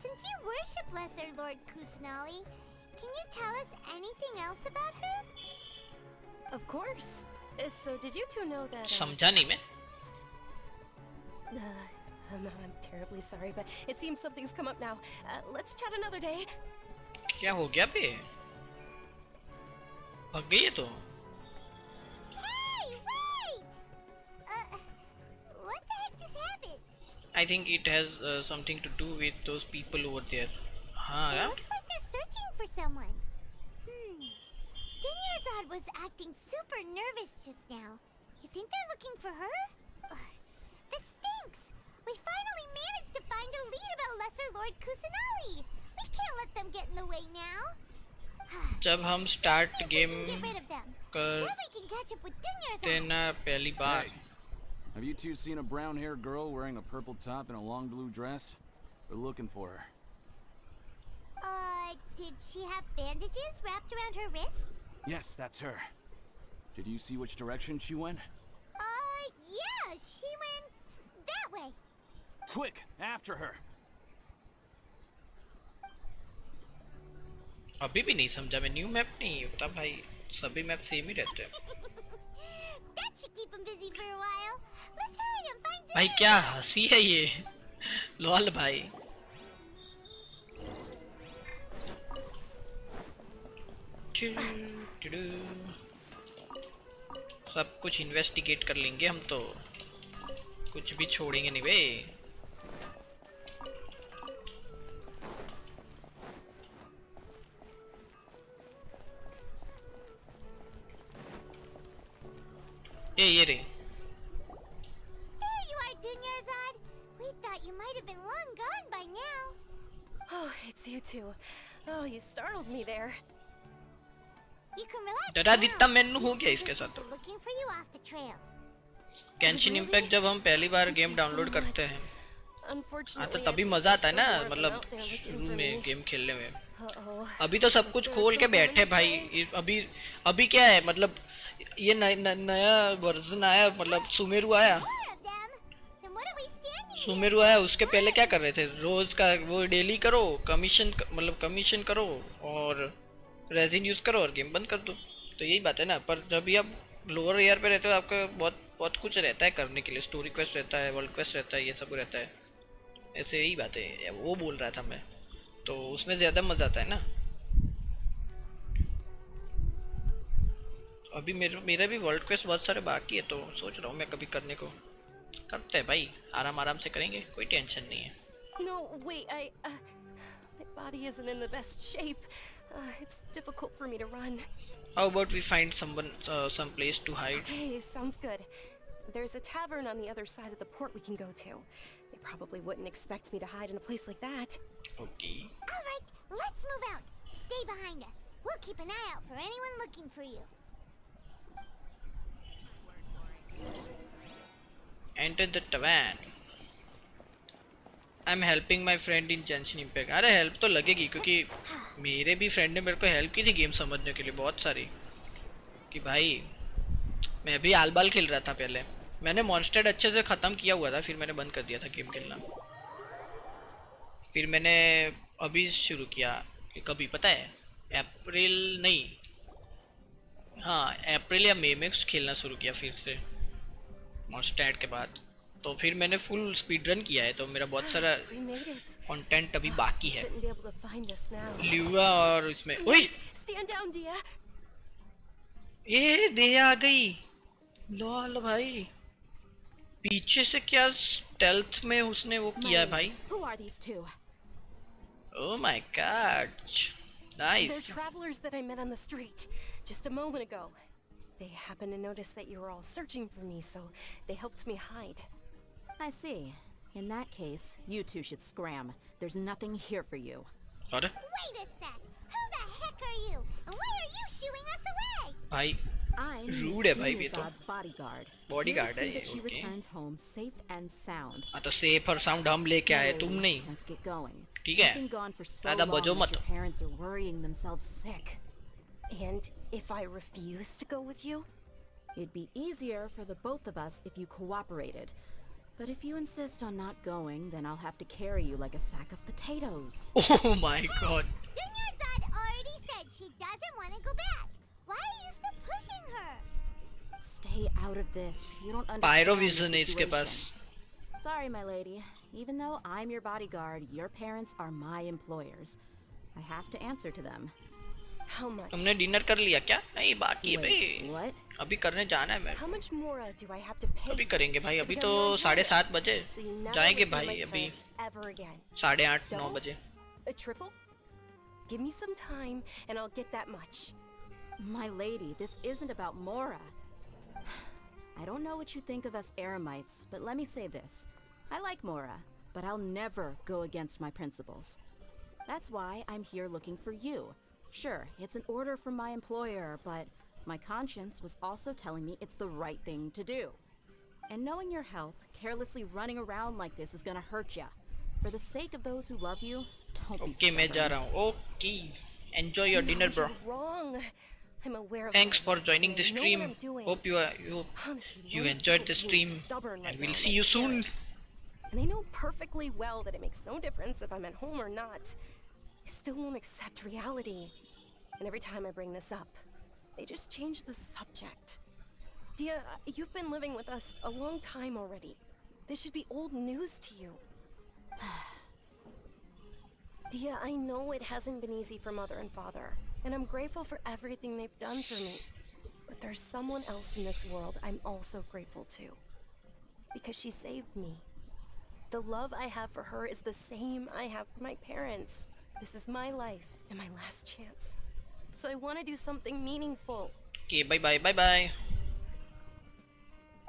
since you worship Lesser Lord Kusanali, can you tell us anything else about her? Of course. So did you two know that? समझा नहीं मैं। I'm terribly sorry, but it seems something's come up now. Let's chat another day. क्या हो गया बे? भाग गई है तो? Hey, wait! What the heck just happened? I think it has something to do with those people over there. हाँ It यार। looks like they're searching for someone. Dunyarzad was acting super nervous just now. You think they're looking for her? Ugh, this stinks! We finally managed to find a lead about Lesser Lord Kusanali! We can't let them get in the way now! जब हम start See if we game can get rid of them. कर Then we can catch up with Dunyarzad! देना पहली बार। Hey, have you two seen a brown-haired girl wearing a purple top and a long blue dress? We're looking for her. Did she have bandages wrapped around her wrists? Yes, that's her. Did you see which direction she went? Yeah, she went that way. Quick, after her! अभी भी नहीं समझा मैं। New map नहीं होता भाई, सभी map same ही रहते हैं। That should keep him busy for a while. Let's hurry and find भाई क्या हंसी है ये, लॉल भाई। सब कुछ इन्वेस्टिगेट कर लेंगे हम तो, कुछ भी छोड़ेंगे नहीं बे। ये रे। There you are, Dunyarzad. We thought you might have been long gone by now. Oh, it's you two. Oh, you startled me there. You can relax डरा now. दिता मैंने हो गया इसके साथ तो। We're looking for you off the trail. Genshin Impact जब हम पहली बार गेम डाउनलोड करते हैं, हाँ Unfortunately, तो तभी मजा आता है ना, still more of them मतलब out there looking शुरू for में me. गेम खेलने में। Uh-oh. अभी तो सब कुछ खोल के बैठे भाई। अभी क्या है, मतलब ये नया वर्जन आया, मतलब सुमेरु आया। More of them? Then what are we standing here? Sumeru आया, उसके पहले क्या कर रहे थे? रोज का वो डेली करो, मतलब कमीशन करो और रेजिन यूज करो और गेम बंद कर दो। तो यही बात है ना। पर जब भी आप लोअर एयर पे रहते हो, आपका बहुत कुछ रहता है करने के लिए। स्टोरी क्वेस्ट रहता है, वर्ल्ड क्वेस्ट रहता है, ये सब रहता है। ऐसे यही बात है, वो बोल रहा था मैं। तो उसमें ज्यादा मजा आता है ना। अभी मेरा भी वर्ल्ड क्वेस्ट बहुत सारे बाकी है, तो सोच रहा हूँ मैं कभी करने को। करते हैं भाई, आराम से करेंगे, कोई टेंशन नहीं है। No, wait, my body isn't in the best shape. It's difficult for me to run. How about we find some place to hide? Okay, sounds good. There's a tavern on the other side of the port we can go to. They probably wouldn't expect me to hide in a place like that. Okay. All right, let's move out. Stay behind us. We'll keep an eye out for anyone looking for you. Enter the tavern. I'm helping my friend in Genshin Impact. अरे help तो लगेगी, क्योंकि मेरे भी friend ने मेरे को help की थी गेम समझने के लिए बहुत सारी। कि भाई मैं भी आलबाल खेल रहा था पहले, मैंने मॉन्स्टर अच्छे से ख़त्म किया हुआ था, फिर मैंने बंद कर दिया था गेम खेलना। फिर मैंने अभी शुरू किया कि कभी पता है अप्रैल नहीं, हाँ अप्रैल या मई में खेलना शुरू किया फिर से मॉन्स्टर के बाद। तो फिर मैंने फुल स्पीड रन किया है, तो मेरा बहुत सारा We made it. कंटेंट अभी बाकी है। Shouldn't be able to find us now. ल्यूआ और इसमें ओए Stand down, Dia. ये देह आ गई। लॉल भाई, पीछे से क्या स्टेल्थ में उसने वो My किया है lady, भाई. who are these two? Oh my god, They're nice. travelers that I met on the street just a moment ago. They happened to notice that you were all searching for me, so they helped me hide. I see. In that case, you two should scram. There's nothing here for you. अरे Wait a sec! Who the heck are you? And why are you shooing us away? भाई, I'm Rude Miss है भाई ये तो. Dinozad's bodyguard. Bodyguard Here to है see that ये, she okay. returns home safe and sound. हाँ तो safe और साउंड हम लेके My आए, lady, तुम नहीं. Let's get going. ठीक You've है. been gone for so ज़्यादा long बजो that मत. your parents are worrying themselves sick. And if I refuse to go with you? It'd be easier for the both of us if you cooperated. But if you insist on not going, then I'll have to carry you like a sack of potatoes. Oh my god. Dunyazad already said she doesn't want to go back. Why are you still pushing her? Stay out of this. You don't understand Pyrovision the है इसके पास. situation. Sorry, my lady. Even though I'm your bodyguard, your parents are my employers. I have to answer to them. How much? तुमने dinner कर लिया क्या? नहीं बाकी है Wait, भाई. what? अभी करने जाना है मैं. How much more do I have to pay? अभी करेंगे भाई. to अभी become तो your employer? 7:30 बजे. So you never जाएंगे listen to भाई my अभी. parents ever again. 8:30 9 Double? बजे. A triple? Give me some time and I'll get that much. My lady, this isn't about Mora. I don't know what you think of us Eremites, but let me say this. I like Mora, but I'll never go against my principles. That's why I'm here looking for you. Sure, it's an order from my employer, but my conscience was also telling me it's the right thing to do. And knowing your health, carelessly running around like this is gonna hurt ya. For the sake of those who love you, don't be Okay, मैं जा stubborn. रहा हूँ. Okay. Enjoy your dinner, No, bro. you're wrong. I'm aware of Thanks what for I'm joining the saying. I know stream. what I'm doing. Hope you Honestly, the you only enjoyed people the being stream, stubborn and right we'll now are see my you soon. parents. And I know perfectly well that it makes no difference if I'm at home or not. I still won't accept reality. And every time I bring this up, they just change the subject. Dia, you've been living with us a long time already. This should be old news to you. Dia, I know it hasn't been easy for Mother and Father, and I'm grateful for everything they've done for me. But there's someone else in this world I'm also grateful to. Because she saved me. The love I have for her is the same I have for my parents. This is my life and my last chance. So I want to do something meaningful. Okay, bye.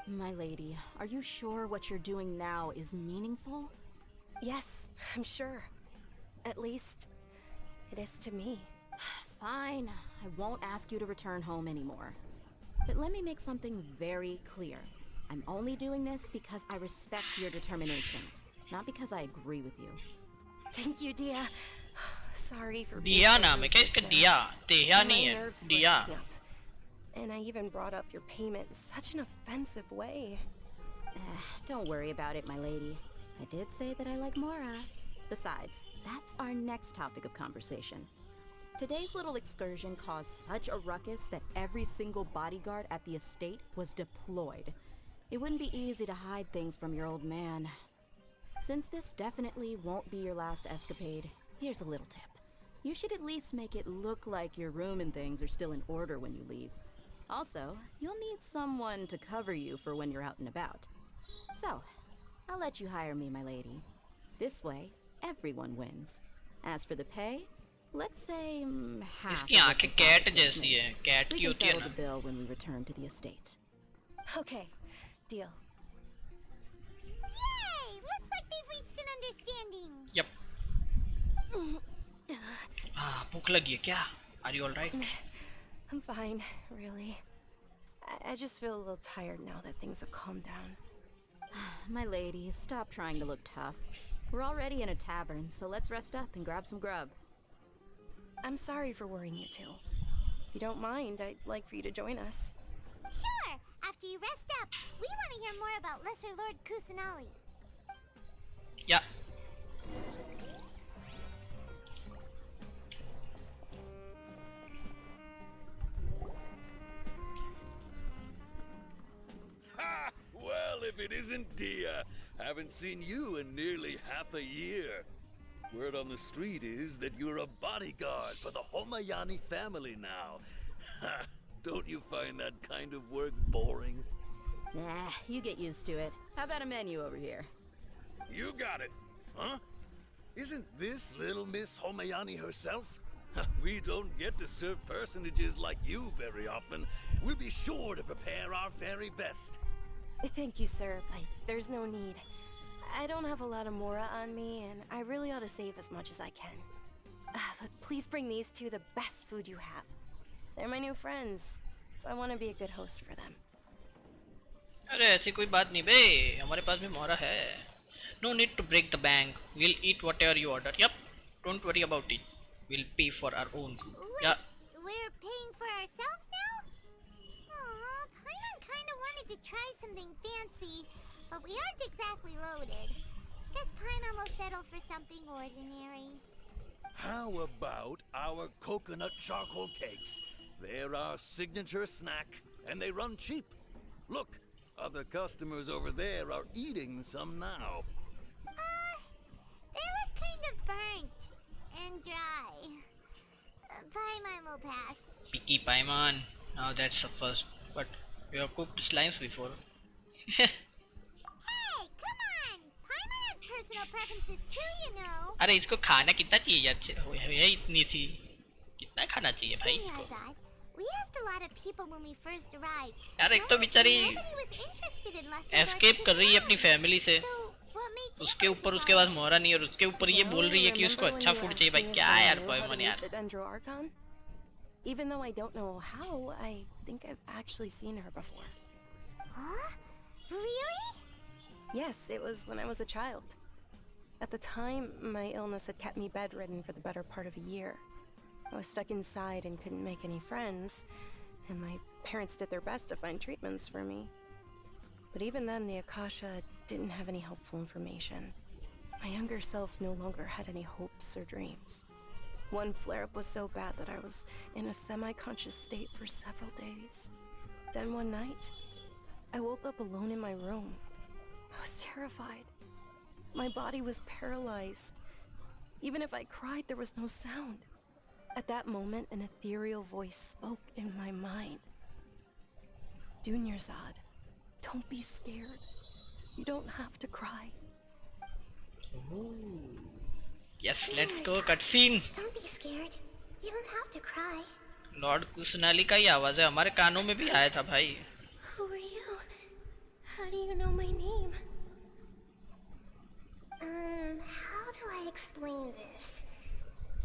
My lady, are you sure what you're doing now is meaningful? Yes, I'm sure. At least, it is to me. Fine, I won't ask you to return home anymore. But let me make something very clear. I'm only doing this because I respect your determination, not because I agree with you. Thank you, Dia. Sorry for being दिया so नाम है rude क्या just इसका? now. दिया. तेहा My नहीं है. nerves were दिया. acting up. And I even brought up your payment in such an offensive way. Don't worry about it, my lady. I did say that I like Mora. Besides, that's our next topic of conversation. Today's little excursion caused such a ruckus that every single bodyguard at the estate was deployed. It wouldn't be easy to hide things from your old man. Since this definitely won't be your last escapade, here's a little tip. You should at least make it look like your room and things are still in order when you leave. Also, you'll need someone to cover you for when you're out and about. So, I'll let you hire me, my lady. This way, everyone wins. As for the pay, let's say half. इसकी of what आंखें you cat thought it was जैसी me. है. Cat We की can होती है settle ना. the bill when we return to the estate. Okay, deal. Yay! Looks like they've reached an understanding. Yep. भूख लगी है क्या? Are you all right? I'm fine, really. I just feel a little tired now that things have calmed down. My lady, stop trying to look tough. We're already in a tavern, so let's rest up and grab some grub. I'm sorry for worrying you two. If you don't mind, I'd like for you to join us. Sure! After you rest up, we want to hear more about Lesser Lord Kusanali. Yeah. Ha! Well, if it isn't Dia. Haven't seen you in nearly half a year. Word on the street is that you're a bodyguard for the Homayani family now. Ha! Don't you find that kind of work boring? Nah, you get used to it. How about a menu over here? You got it. Huh? Isn't this little Miss Homayani herself? We don't get to serve personages like you very often. We'll be sure to prepare our very best. Thank you, sir, but there's no need. I don't have a lot of Mora on me, and I really ought to save as much as I can. But please bring these two the best food you have. They're my new friends, so I want to be a good host for them. अरे ऐसी कोई बात नहीं बे, हमारे पास भी मोहरा है. No need to break the bank. We'll eat whatever you order. Yep. Don't worry about it. We'll pay for our own food. Wait, Yeah. we're paying for ourselves now? Aw, Paimon kinda wanted to try something fancy, but we aren't exactly loaded. Guess Paimon will settle for something ordinary. How about our coconut charcoal cakes? They're our signature snack, and they run cheap. Look, other customers over there are eating some now. They look kind of burnt and dry. Paimon will pass. Picky Paimon. Now that's the first. But we have cooked slimes before. Hey, come on! Paimon has personal preferences too, you know. अरे इसको खाना कितना चाहिए अच्छे है इतनी सी कितना खाना चाहिए भाई इसको. Azad, we asked a lot of people when we first arrived. यार एक तो बेचारी Nobody was interested in lesser escape कर रही है अपनी फैमिली से. So, what made you उसके ऊपर decide? उसके पास मोहरा नहीं और उसके ऊपर ये बोल रही है कि उसको अच्छा फूड चाहिए. भाई क्या है यार पाइमन यार. The Dendro Archon? Even though I don't know how, I think I've actually seen her before. Huh? Really? Yes, it was when I was a child. At the time, my illness had kept me bedridden for the better part of a year. I was stuck inside and couldn't make any friends, and my parents did their best to find treatments for me. But even then, the Akasha didn't have any helpful information. My younger self no longer had any hopes or dreams. One flare-up was so bad that I was in a semi-conscious state for several days. Then one night, I woke up alone in my room. I was terrified. My body was paralyzed. Even if I cried, there was no sound. At that moment, an ethereal voice spoke in my mind. Dunyarzad, don't be scared. You don't have to cry. Yes, let's go cutscene. Don't be scared. You don't have to cry. Lord Kusanali का ही आवाज है हमारे कानों में भी आया था भाई. Who are you? How do you know my name? How do I explain this?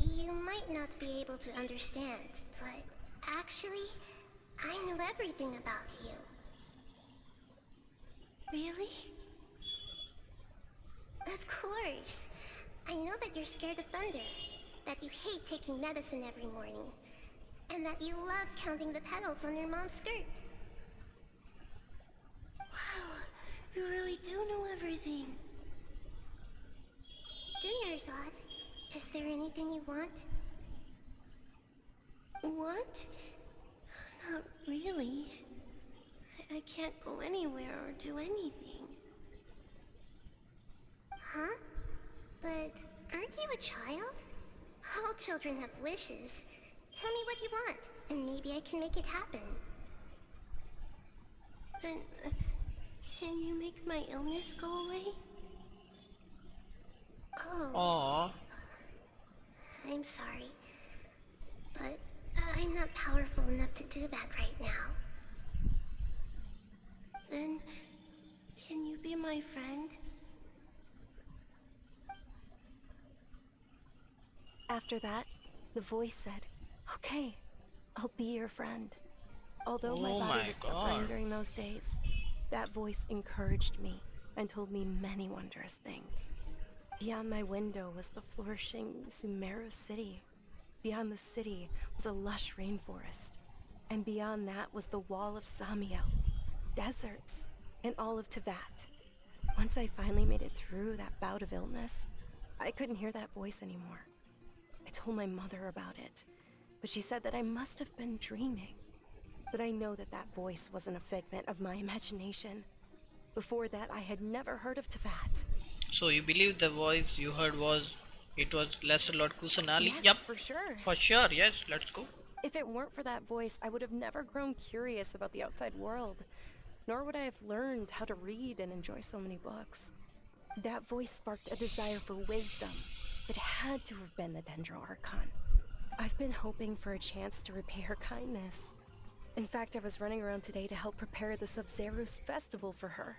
You might not be able to understand, but actually, I know everything about you. Really? Of course. I know that you're scared of thunder, that you hate taking medicine every morning, and that you love counting the petals on your mom's skirt. Wow, you really do know everything. Dunyarzad, is there anything you want? Want? Not really. I can't go anywhere or do anything. Huh? But aren't you a child? All children have wishes. Tell me what you want, and maybe I can make it happen. But, can you make my illness go away? Oh. Aww. I'm sorry. But I'm not powerful enough to do that right now. Then, can you be my friend? After that, the voice said, "Okay, I'll be your friend." Although my Oh body my was suffering God. during those days, that voice encouraged me and told me many wondrous things. Beyond my window was the flourishing Sumeru city. Beyond the city was a lush rainforest. And beyond that was the wall of Samiel, deserts, and all of Teyvat. Once I finally made it through that bout of illness, I couldn't hear that voice anymore. I told my mother about it, but she said that I must have been dreaming. But I know that that voice wasn't a figment of my imagination. Before that, I had never heard of Teyvat. So you believe the voice you heard was Lesser Lord Kusanali? Yes, Yep. for sure. For sure, yes, let's go. If it weren't for that voice, I would have never grown curious about the outside world. nor would I have learned how to read and enjoy so many books. That voice sparked a desire for wisdom that had to have been the Dendro Archon. I've been hoping for a chance to repay her kindness. In fact, I was running around today to help prepare the Sub-Zero's festival for her.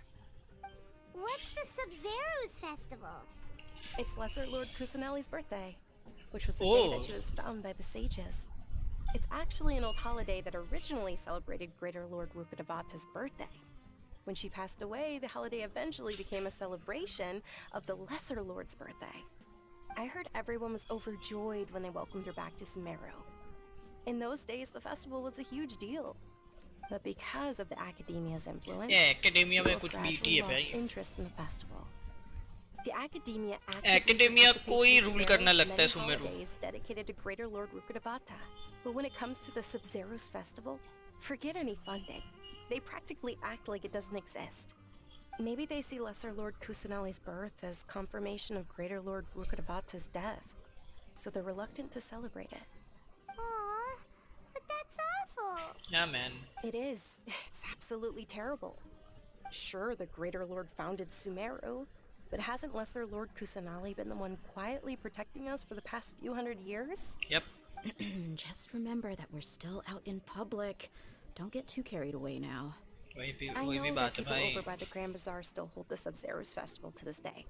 What's the Sub-Zero's festival? It's Lesser Lord Kusanali's birthday, which was the day that she was found by the sages. It's actually an old holiday that originally celebrated Greater Lord Rukkhadevata's birthday. When she passed away, the holiday eventually became a celebration of the Lesser Lord's birthday. I heard everyone was overjoyed when they welcomed her back to Sumeru. In those days, the festival was a huge deal. But because of the Academia's influence, Academia में people कुछ gradually BT है lost भाई. interest in the festival. The Academia Academia कोई rule करना लगता है many Sumeru. holidays dedicated to Greater Lord Rukkhadevata. But when it comes to the Sub-Zero's festival, forget any funding. They practically act like it doesn't exist. Maybe they see Lesser Lord Kusanali's birth as confirmation of Greater Lord Rukkhadevata's death, so they're reluctant to celebrate it. Aw, but that's awful. Yeah, man. It is. It's absolutely terrible. Sure, the Greater Lord founded Sumeru, but hasn't Lesser Lord Kusanali been the one quietly protecting us for the past few hundred years? Yep. Just remember that we're still out in public. Don't get too carried away now. I वही भी know बात that है people भाई. over by the Grand Bazaar still hold the Sub-Zero's festival to this day.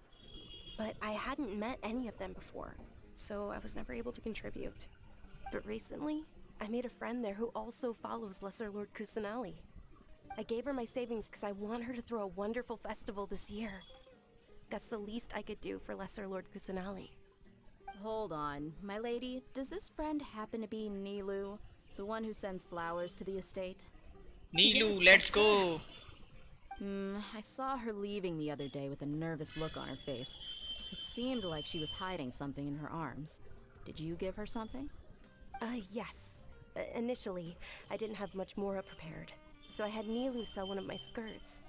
But I hadn't met any of them before, so I was never able to contribute. But recently, I made a friend there who also follows Lesser Lord Kusanali. I gave her my savings because I want her to throw a wonderful festival this year. That's the least I could do for Lesser Lord Kusanali. Hold on, my lady. Does this friend happen to be Nilu, the one who sends flowers to the estate? Neelu, let's go. I saw her leaving the other day with a nervous look on her face. It seemed like she was hiding something in her arms. Did you give her something? Yes. Initially, I didn't have much more prepared, so I had Nilu sell one of my skirts.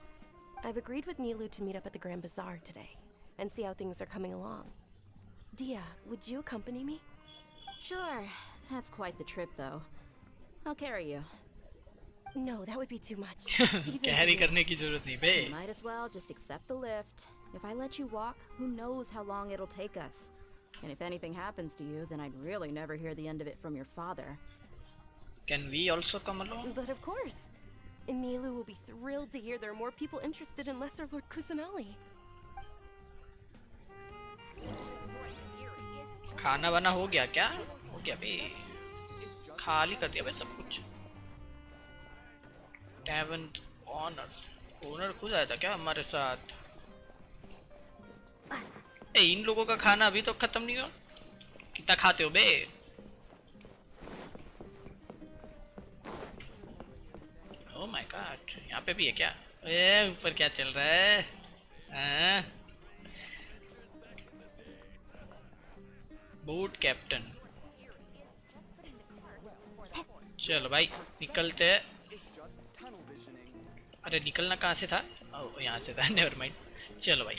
I've agreed with Nilu to meet up at the Grand Bazaar today, and see how things are coming along. Dia, would you accompany me? Sure. That's quite the trip, though. I'll carry you. No, that would be too much. Carry करने की जरूरत नहीं बे. Might as well just accept the lift. If I let you walk, who knows how long it'll take us. And if anything happens to you, then I'd really never hear the end of it from your father. Can we also come along? But of course. Nilu will be thrilled to hear there are more people interested in Lesser Lord Kusanali. खाना वाना हो गया क्या? हो गया बे. खाली कर दिया बे सब कुछ. Tavern ओनर खुद आया था क्या हमारे साथ? इन लोगों का खाना अभी तो खत्म नहीं हुआ. कितना खाते हो बे? Oh my God, यहाँ पे भी है क्या? ऊपर क्या चल रहा है? हाँ? Boat captain. चलो भाई निकलते हैं. अरे निकलना कहाँ से था? ओह यहाँ से था. Never mind. चलो भाई.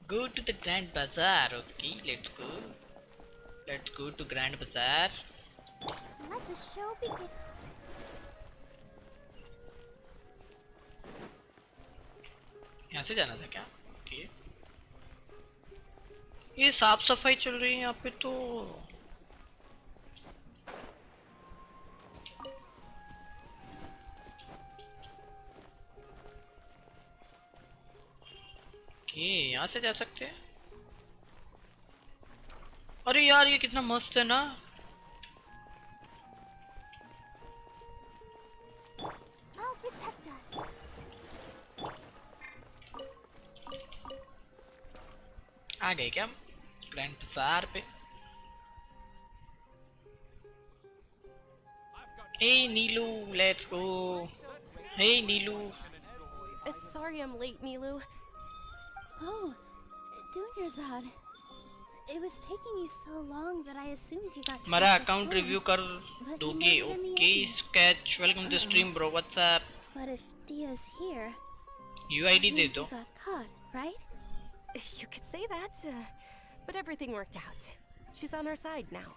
Go to the Grand Bazaar. Okay, let's go. Let's go to Grand Bazaar. Let the show begin. यहाँ से जाना था क्या? ओके. ये साफ सफाई चल रही है यहाँ पे तो. ओके यहाँ से जा सकते हैं. अरे यार ये कितना मस्त है ना. I'll protect us. आ गए क्या ग्रैंड बाजार पे? Hey Neelu, let's go. Hey Neelu. Sorry I'm late, Nilu. Oh, Dunyarzad. It was taking you so long that I assumed you got. हमारा trapped अकाउंट before. रिव्यू कर But you दोगे? made it in the okay end. Sketch. Welcome to stream bro. What's up? But if Dia's here, UID that दे means दो. you got caught, right? You could say that, but everything worked out. She's on our side now.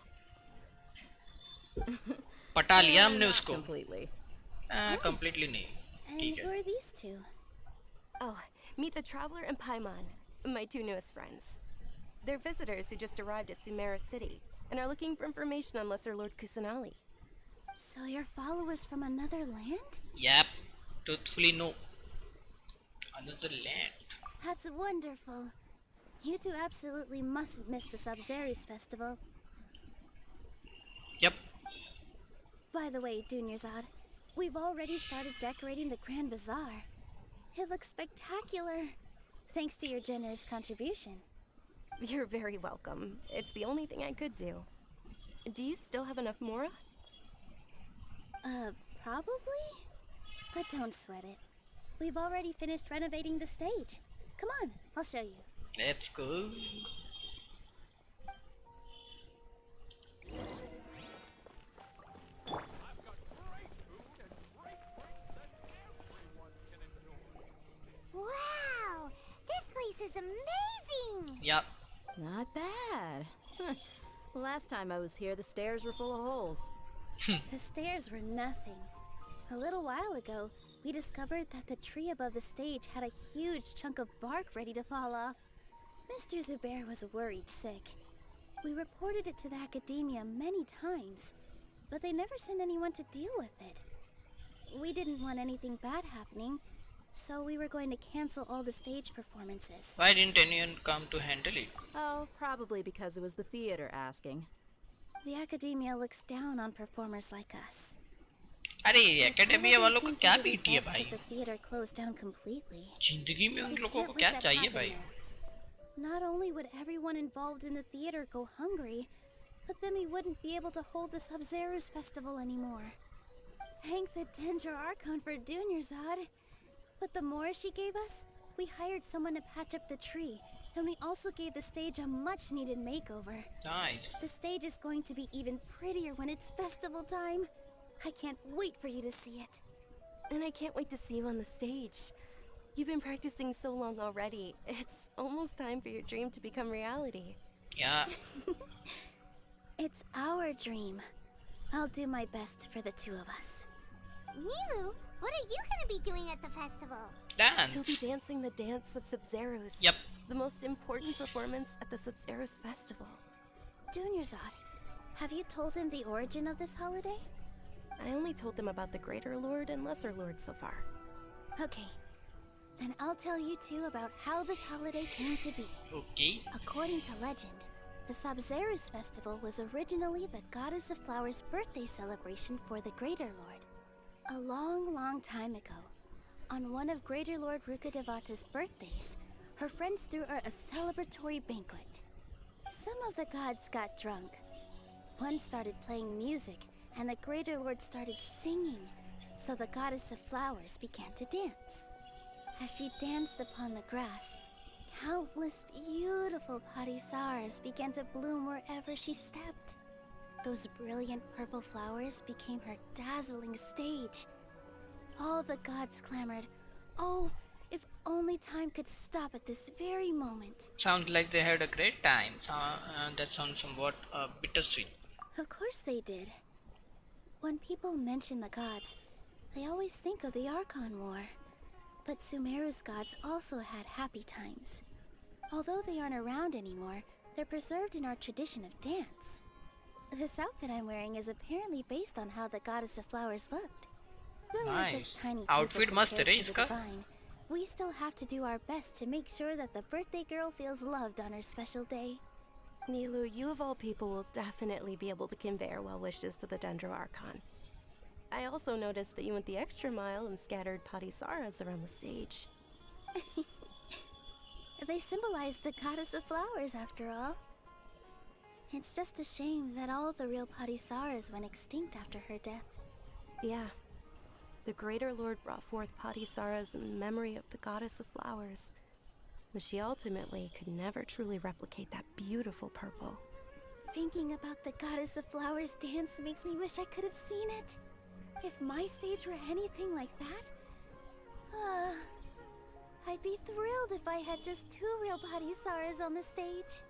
पटा लिया हमने Not उसको. completely. Completely नहीं. And ठीक who है. are these two? Oh, meet the Traveler and Paimon, my two newest friends. They're visitors who just arrived at Sumeru City and are looking for information on Lesser Lord Kusanali. So you're followers from another land? Yep. Truthfully no. Another land. That's wonderful. You two absolutely mustn't miss the Sub-Zerus festival. Yep. By the way, Dunyarzad, we've already started decorating the Grand Bazaar. It looks spectacular, thanks to your generous contribution. You're very welcome. It's the only thing I could do. Do you still have enough Mora? Probably? But don't sweat it. We've already finished renovating the stage. Come on, I'll show you. Let's go. Wow! This place is amazing! Yep. Not bad. Last time I was here, the stairs were full of holes. The stairs were nothing. A little while ago, we discovered that the tree above the stage had a huge chunk of bark ready to fall off. Mr. Zubair was worried sick. We reported it to the academia many times, but they never sent anyone to deal with it. We didn't want anything bad happening, so we were going to cancel all the stage performances. Why didn't anyone come to handle it? Oh, probably because it was the theater asking. The academia looks down on performers like us. अरे They academy probably वालों को think क्या it would be BT है best भाई? if the theater closed down completely. जिंदगी में उन We लोगों को can't क्या let that चाहिए happen भाई? now. Not only would everyone involved in the theater go hungry, but then we wouldn't be able to hold the Sub-Zerus festival anymore. Thank the Dendro Archon for Dunyarzad. But the more she gave us, we hired someone to patch up the tree, and we also gave the stage a much-needed makeover. Nice. The stage is going to be even prettier when it's festival time. I can't wait for you to see it. And I can't wait to see you on the stage. You've been practicing so long already. It's almost time for your dream to become reality. Yeah. It's our dream. I'll do my best for the two of us. Nilu, what are you gonna be doing at the festival? Dance. She'll be dancing the dance of Sub-Zerus. Yep. The most important performance at the Sub-Zerus festival. Dunyarzad, have you told him the origin of this holiday? I only told them about the Greater Lord and Lesser Lord so far. Okay. Then I'll tell you two about how this holiday came to be. Okay. According to legend, the Sub-Zerus festival was originally the Goddess of Flowers' birthday celebration for the Greater Lord. A long, long time ago, on one of Greater Lord Rukadevata's birthdays, her friends threw her a celebratory banquet. Some of the gods got drunk. One started playing music, and the Greater Lord started singing, so the Goddess of Flowers began to dance. As she danced upon the grass, countless beautiful Padisaras began to bloom wherever she stepped. Those brilliant purple flowers became her dazzling stage. All the gods clamored, "Oh, if only time could stop at this very moment." Sounds like they had a great time. That sounds somewhat bittersweet. Of course they did. When people mention the gods, they always think of the Archon War. But Sumeru's gods also had happy times. Although they aren't around anymore, they're preserved in our tradition of dance. This outfit I'm wearing is apparently based on how the Goddess of Flowers looked. Though Nice. we're just tiny Outfit people must compared arrange to the ka? divine, we still have to do our best to make sure that the birthday girl feels loved on her special day. Nilu, you of all people will definitely be able to convey our well wishes to the Dendro Archon. I also noticed that you went the extra mile and scattered Padisaras around the stage. They symbolize the Goddess of Flowers, after all. It's just a shame that all the real Padisaras went extinct after her death. Yeah. The Greater Lord brought forth Padisaras in memory of the Goddess of Flowers. But she ultimately could never truly replicate that beautiful purple. Thinking about the Goddess of Flowers dance makes me wish I could have seen it. If my stage were anything like that, I'd be thrilled if I had just two real Padisaras on the stage.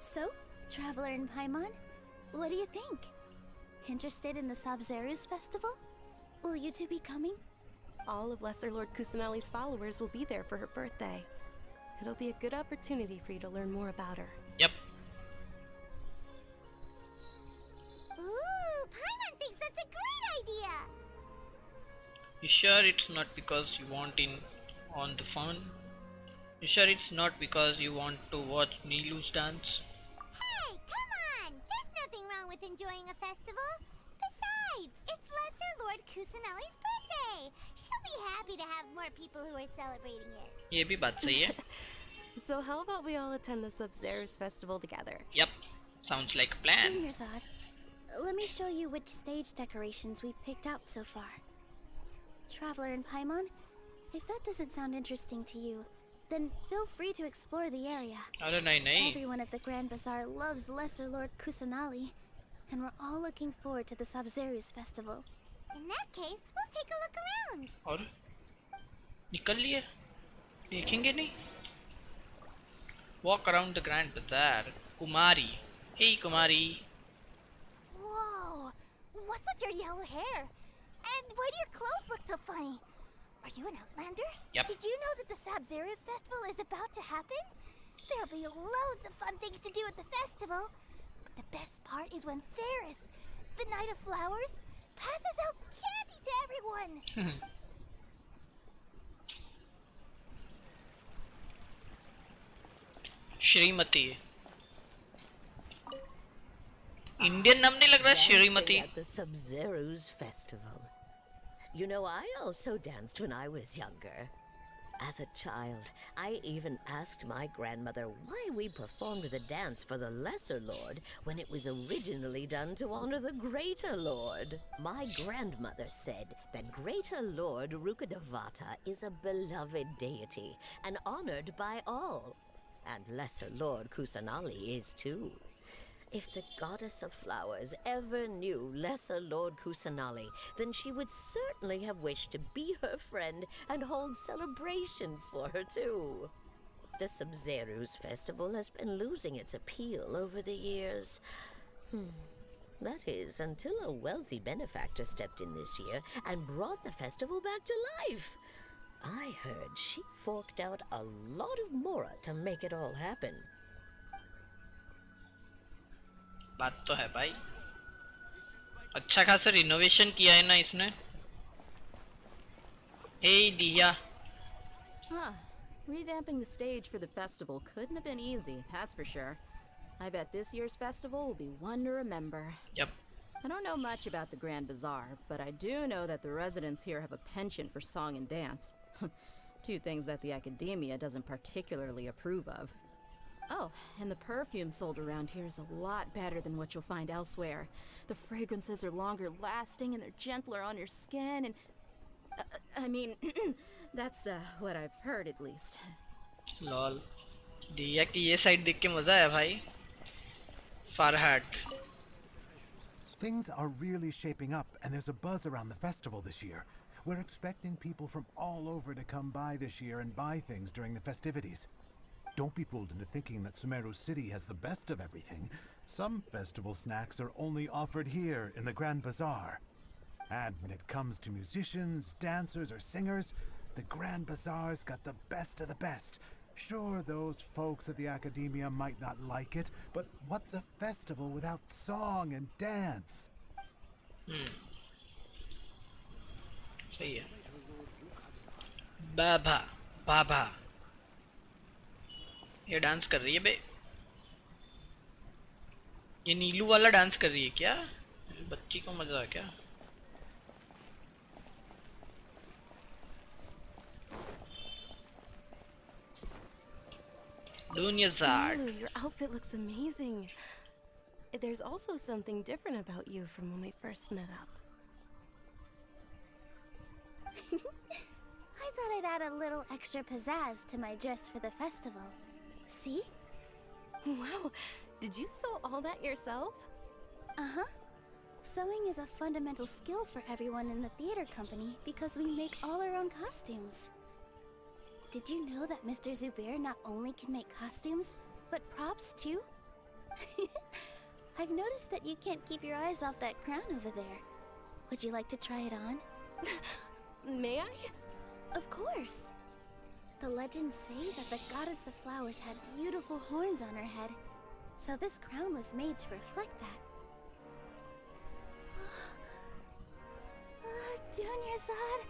So, Traveler in Paimon, what do you think? Interested in the Sabzeruz festival? Will you two be coming? All of Lesser Lord Kusanali's followers will be there for her birthday. It'll be a good opportunity for you to learn more about her. Yep. Ooh, Paimon thinks that's a great idea! You sure it's not because you want in on the fun? You sure it's not because you want to watch Nilu's dance? Hey, come on! There's nothing wrong with enjoying a festival. Besides, it's Lesser Lord Kusanali's birthday. She'll be happy to have more people who are celebrating it. ये भी बात सही है. So how about we all attend the Sub-Zero's festival together? Yep. Sounds like a plan. Mirzad, let me show you which stage decorations we've picked out so far. Traveler in Paimon, if that doesn't sound interesting to you, then feel free to explore the area. अरे नहीं नहीं. Everyone at the Grand Bazaar loves Lesser Lord Kusanali, and we're all looking forward to the Sabzeruz festival. In that case, we'll take a look around. और निकल लिए. देखेंगे नहीं. Walk around the Grand Bazaar. Kumari. Hey Kumari. Whoa! What's with your yellow hair? And why do your clothes look so funny? Are you an Outlander? Yep. Did you know that the Sabzeruz festival is about to happen? There'll be loads of fun things to do at the festival. But the best part is when Ferris, the Knight of Flowers, passes out candy to everyone. Shrimati. Indian नाम नहीं लग रहा. Shrimati. At the Sub-Zero's festival. You know, I also danced when I was younger. As a child, I even asked my grandmother why we performed the dance for the Lesser Lord when it was originally done to honor the Greater Lord. My grandmother said that Greater Lord Rukadavata is a beloved deity and honored by all. And Lesser Lord Kusanali is too. If the Goddess of Flowers ever knew Lesser Lord Kusanali, then she would certainly have wished to be her friend and hold celebrations for her too. The Sub-Zero's festival has been losing its appeal over the years. That is, until a wealthy benefactor stepped in this year and brought the festival back to life. I heard she forked out a lot of mora to make it all happen. बात तो है भाई. अच्छा खासा renovation किया है ना इसने. Hey दिया. Huh. Revamping the stage for the festival couldn't have been easy, that's for sure. I bet this year's festival will be one to remember. Yep. I don't know much about the Grand Bazaar, but I do know that the residents here have a penchant for song and dance. Two things that the academia doesn't particularly approve of. Oh, and the perfume sold around here is a lot better than what you'll find elsewhere. The fragrances are longer lasting and they're gentler on your skin and... I mean, that's what I've heard at least. Lol. दिया की ये side देख के मजा आया भाई. Farhat. Things are really shaping up, and there's a buzz around the festival this year. We're expecting people from all over to come by this year and buy things during the festivities. Don't be fooled into thinking that Sumeru City has the best of everything. Some festival snacks are only offered here in the Grand Bazaar. And when it comes to musicians, dancers, or singers, the Grand Bazaar's got the best of the best. Sure, those folks at the academia might not like it, but what's a festival without song and dance? सही है. बाबा बाबा. ये dance कर रही है बे. ये नीलू वाला dance कर रही है क्या? बच्ची को मजा आ क्या? Dunyazard. Ooh, your outfit looks amazing. There's also something different about you from when we first met up. I thought I'd add a little extra pizzazz to my dress for the festival. See? Wow, did you sew all that yourself? Uh-huh. Sewing is a fundamental skill for everyone in the theater company because we make all our own costumes. Did you know that Mr. Zubair not only can make costumes, but props too? I've noticed that you can't keep your eyes off that crown over there. Would you like to try it on? May I? Of course. The legends say that the goddess of flowers had beautiful horns on her head, so this crown was made to reflect that. Dunyarzad,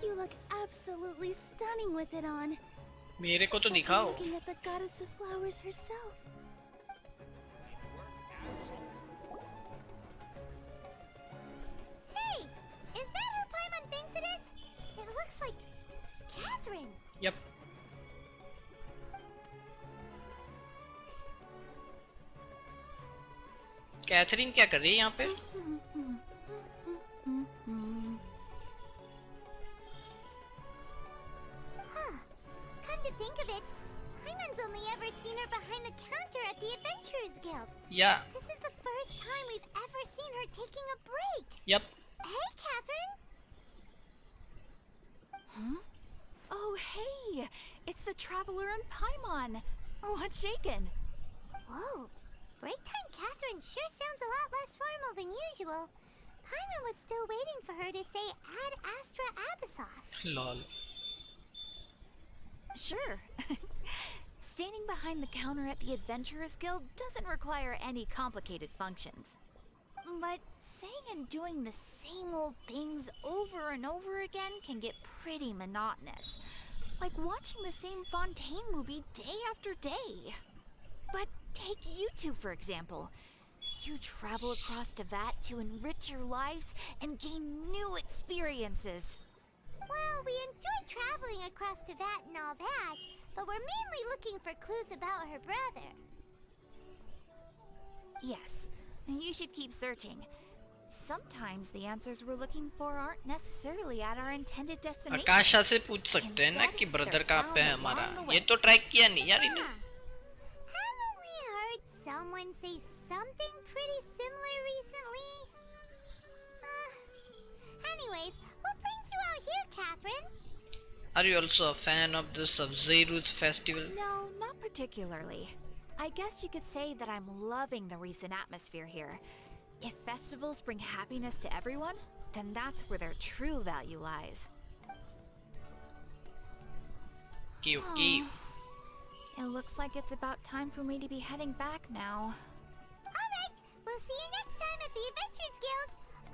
you look absolutely stunning with it on. मेरे को तो It's like दिखाओ. I'm looking at the goddess of flowers herself. Hey! Is that who Paimon thinks it is? It looks like Catherine. Yep. Catherine क्या कर रही है यहाँ पे? Huh. Come to think of it, Paimon's only ever seen her behind the counter at the Adventurers Guild. Yeah. This is the first time we've ever seen her taking a break. Yep. Hey, Catherine! Huh? Oh, hey! It's the Traveler and Paimon! What's shaken? Whoa. Break time Catherine sure sounds a lot less formal than usual. Paimon was still waiting for her to say Ad Astra Abyssos. Lol. Sure. Standing behind the counter at the Adventurers Guild doesn't require any complicated functions. But saying and doing the same old things over and over again can get pretty monotonous. Like watching the same Fontaine movie day after day. But take you two, for example. You travel across Tevat to enrich your lives and gain new experiences. Well, we enjoy traveling across Tevat and all that, but we're mainly looking for clues about her brother. Yes, you should keep searching. Sometimes the answers we're looking for aren't necessarily at our intended destination. आकाशा से पूछ सकते हैं ना कि brother कहाँ पे है हमारा. ये तो ट्रैक किया नहीं यार इन्हें. Haven't we heard someone say something pretty similar recently? Anyways, what brings you out here, Catherine? Are you also a fan of the Sub-Zero's festival? No, not particularly. I guess you could say that I'm loving the recent atmosphere here. If festivals bring happiness to everyone, then that's where their true value lies. Okay. It looks like it's about time for me to be heading back now. Alright, we'll see you next time at the Adventurers Guild.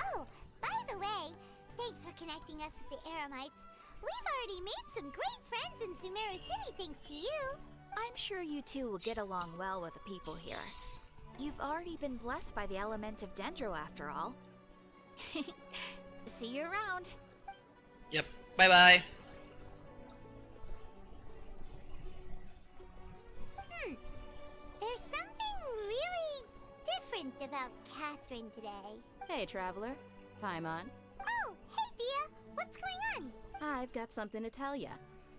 Oh, by the way, thanks for connecting us with the Eremites. We've already made some great friends in Sumeru City thanks to you. I'm sure you two will get along well with the people here. You've already been blessed by the element of Dendro after all. See you around. Yep. Bye bye. There's something really different about Catherine today. Hey, Traveler. Paimon. Oh, hey, Dia. What's going on? I've got something to tell ya.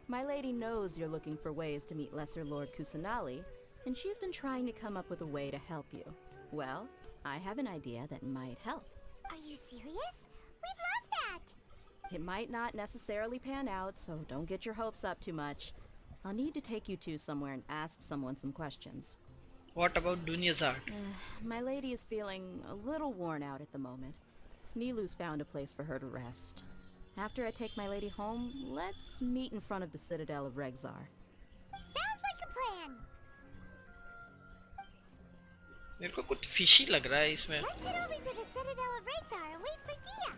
My lady knows you're looking for ways to meet Lesser Lord Kusanali, and she's been trying to come up with a way to help you. Well, I have an idea that might help. Are you serious? We'd love that. It might not necessarily pan out, so don't get your hopes up too much. I'll need to take you two somewhere and ask someone some questions. What about Dunyarzad? My lady is feeling a little worn out at the moment. Nilu's found a place for her to rest. After I take my lady home, let's meet in front of the Citadel of Regzar. Sounds like a plan. मेरे को कुछ fishy लग रहा है इसमें. Let's head over to the Citadel of Regzar and wait for Dia.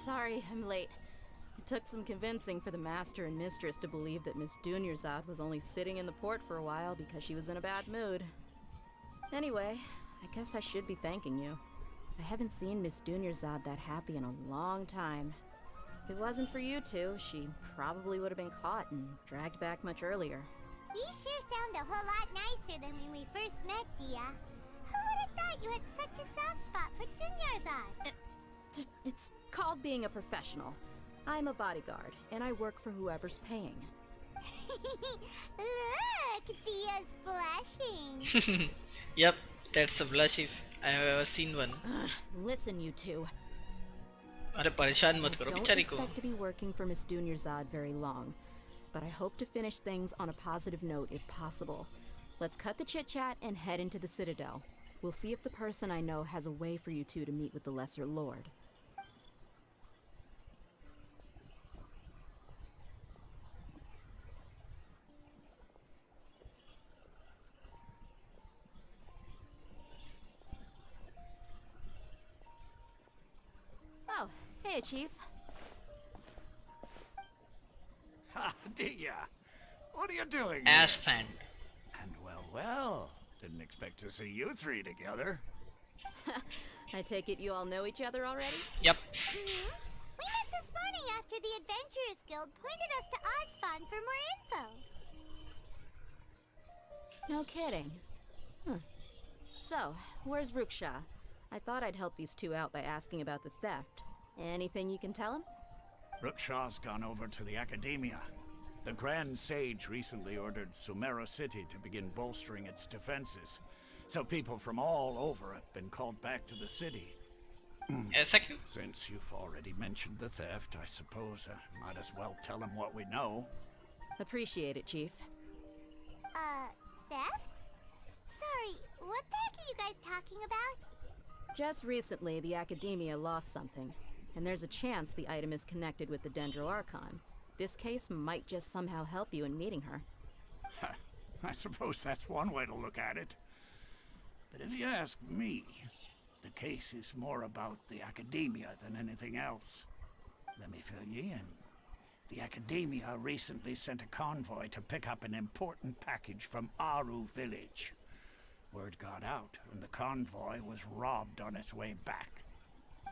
Sorry, I'm late. It took some convincing for the master and mistress to believe that Miss Dunyarzad was only sitting in the port for a while because she was in a bad mood. Anyway, I guess I should be thanking you. I haven't seen Miss Dunyarzad that happy in a long time. If it wasn't for you two, she probably would have been caught and dragged back much earlier. You sure sound a whole lot nicer than when we first met, Dia. Who would have thought you had such a soft spot for Dunyarzad? It's called being a professional. I'm a bodyguard, and I work for whoever's paying. Look, Dia's blushing. Yep, that's a blush if I have ever seen one. Listen, you two. अरे परेशान मत I करो don't बेचारी को. expect to be working for Miss Dunyarzad very long, but I hope to finish things on a positive note if possible. Let's cut the chit-chat and head into the Citadel. We'll see if the person I know has a way for you two to meet with the Lesser Lord. Oh, hey, Chief. Ha, Dia! What are you doing As here? fan. And well, didn't expect to see you three together. I take it you all know each other already? Yep. We met this morning after the Adventurers Guild pointed us to Osfon for more info. No kidding. So, where's Ruksha? I thought I'd help these two out by asking about the theft. Anything you can tell him? Rukshaw's gone over to the Academia. The Grand Sage recently ordered Sumeru City to begin bolstering its defenses. So people from all over have been called back to the city. ऐसा क्यों? Since you've already mentioned the theft, I suppose I might as well tell him what we know. Appreciate it, Chief. Theft? Sorry, what the heck are you guys talking about? Just recently, the Academia lost something, and there's a chance the item is connected with the Dendro Archon. This case might just somehow help you in meeting her. I suppose that's one way to look at it. But if you ask me, the case is more about the Academia than anything else. Let me fill you in. The Academia recently sent a convoy to pick up an important package from Aru village. Word got out, and the convoy was robbed on its way back.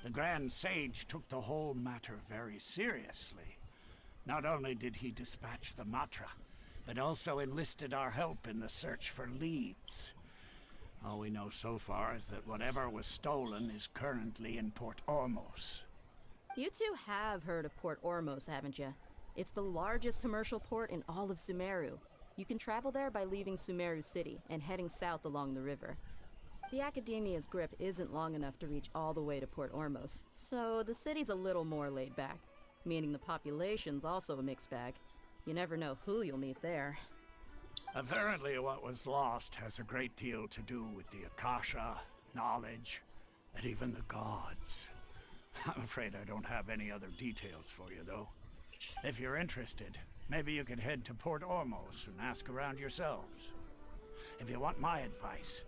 The Grand Sage took the whole matter very seriously. Not only did he dispatch the Matra, but also enlisted our help in the search for leads. All we know so far is that whatever was stolen is currently in Port Ormos. You two have heard of Port Ormos, haven't you? It's the largest commercial port in all of Sumeru. You can travel there by leaving Sumeru City and heading south along the river. The Academia's grip isn't long enough to reach all the way to Port Ormos, so the city's a little more laid back, meaning the population's also a mixed bag. You never know who you'll meet there. Apparently what was lost has a great deal to do with the Akasha, knowledge, and even the gods. I'm afraid I don't have any other details for you, though. If you're interested, maybe you could head to Port Ormos and ask around yourselves. If you want my advice,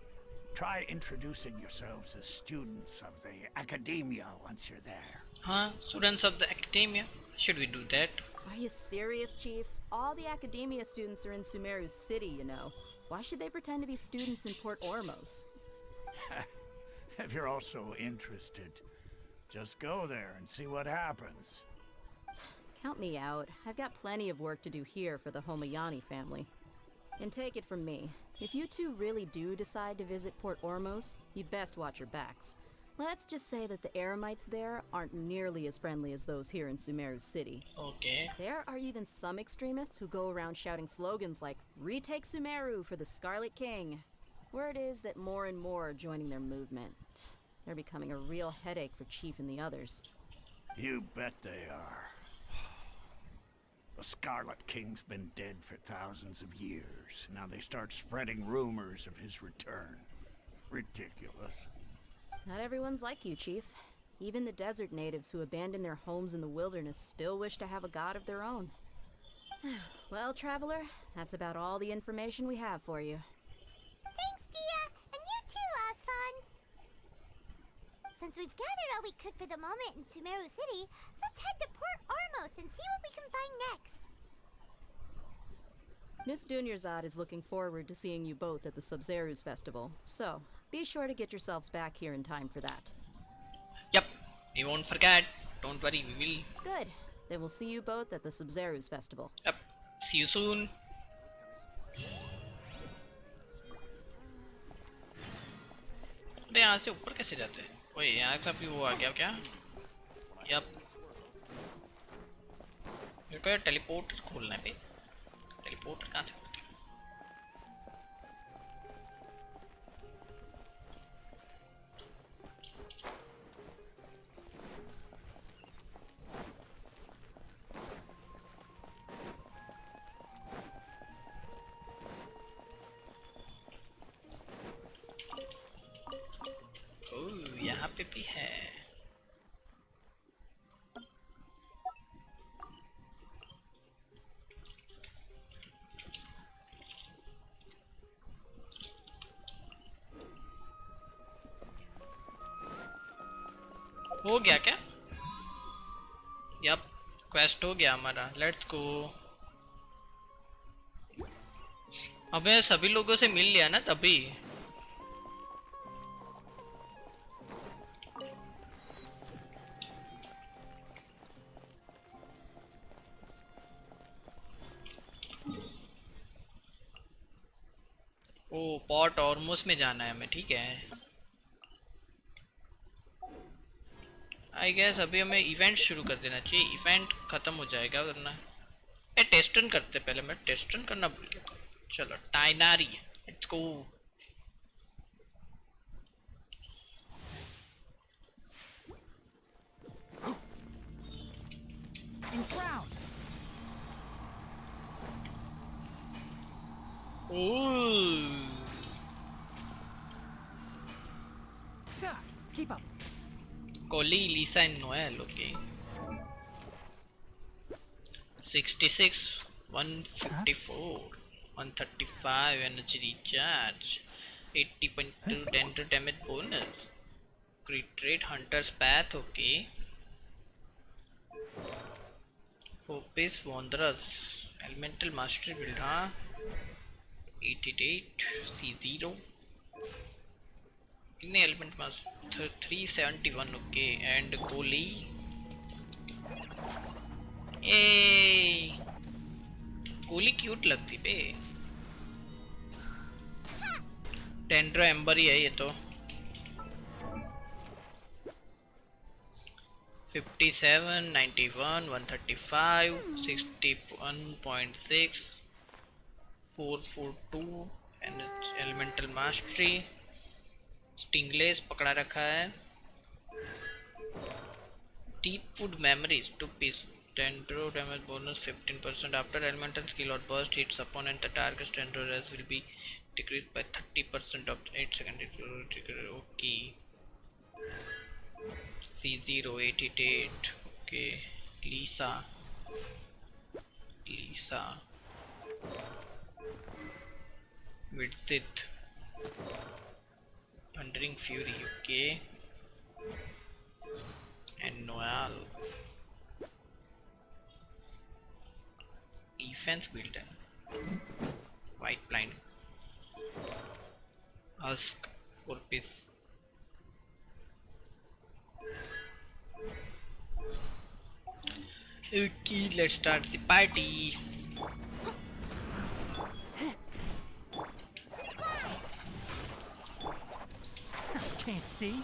try introducing yourselves as students of the Academia once you're there. Huh? Students of the Academia? Should we do that? Are you serious, Chief? All the Academia students are in Sumeru City, you know. Why should they pretend to be students in Port Ormos? If you're also interested, just go there and see what happens. Count me out. I've got plenty of work to do here for the Homayani family. And take it from me, if you two really do decide to visit Port Ormos, you'd best watch your backs. Let's just say that the Eremites there aren't nearly as friendly as those here in Sumeru City. Okay. There are even some extremists who go around shouting slogans like, "Retake Sumeru for the Scarlet King." Word is that more and more are joining their movement. They're becoming a real headache for Chief and the others. You bet they are. The Scarlet King's been dead for thousands of years. Now they start spreading rumors of his return. Ridiculous. Not everyone's like you, Chief. Even the desert natives who abandon their homes in the wilderness still wish to have a god of their own. Well, Traveler, that's about all the information we have for you. Thanks, Dia, and you too, Osfon. Since we've gathered all we could for the moment in Sumeru City, let's head to Port Ormos and see what we can find next. Miss Dunyarzad is looking forward to seeing you both at the Sub-Zerus Festival, so be sure to get yourselves back here in time for that. Yep, we won't forget. Don't worry, we will. Good. Then we'll see you both at the Sub-Zerus Festival. Yep, see you soon. अरे यहाँ से ऊपर कैसे जाते हैं? ओए यहाँ का भी वो आ गया क्या? यप। मेरे को यार टेलीपोर्ट खोलना है पे। टेलीपोर्ट कहाँ से करते हैं? ओह, यहाँ पे भी है। हो गया क्या? यप, क्वेस्ट हो गया हमारा। Let's go. अबे सभी लोगों से मिल लिया ना तभी। ओ पॉट ऑर्मोस में जाना है हमें, ठीक है। आई गेस अभी हमें इवेंट शुरू कर देना चाहिए, इवेंट खत्म हो जाएगा वरना। ए टेस्ट रन करते पहले, मैं टेस्ट रन करना भूल गया था। चलो Tighnari, let's go. Sir, keep up. Collie, Lisa and Noel, okay. 66, 154, 135 energy recharge, 80.2 dendro damage bonus, crit rate, hunter's path, okay. Hopis Wanderers, elemental mastery build, huh? 88, C0. In the element master 371, okay, and Collie. ए Collei cute लगती बे। Dendro amber ही है ये तो। 57, 91, 135, 61.6, 442 elemental mastery. Stingless पकड़ा रखा है। Deep food memories 2 piece. Dendro damage bonus 15% after elemental skill or burst hits opponent. The target's Dendro res will be decreased by 30% of 8 seconds. Okay. C0 88. Okay. Lisa. Widsith. Thundering Fury. Okay. And Noel. Defense builder. White blind. Husk 4 piece. Okay, let's start the party. Can't see.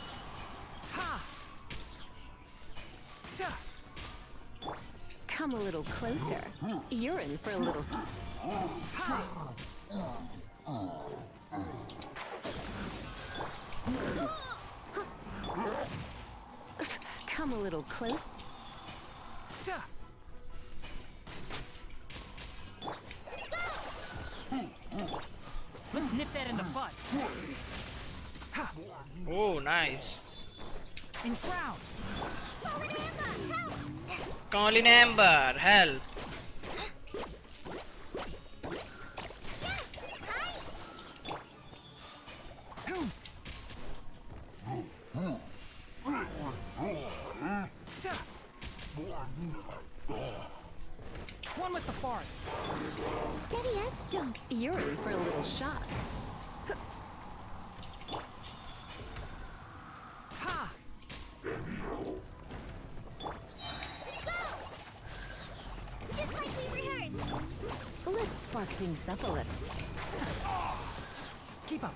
Ha! Sir. Come a little closer. You're in for a little. Come a little close. Sir. Let's nip that in the bud. Oh, nice. Enshroud. Colin Amber, help. Sir. One with the forest. Steady as stone. You're in for a little shock. Ha! Just like we rehearsed. Let's spark things up a little. Keep up.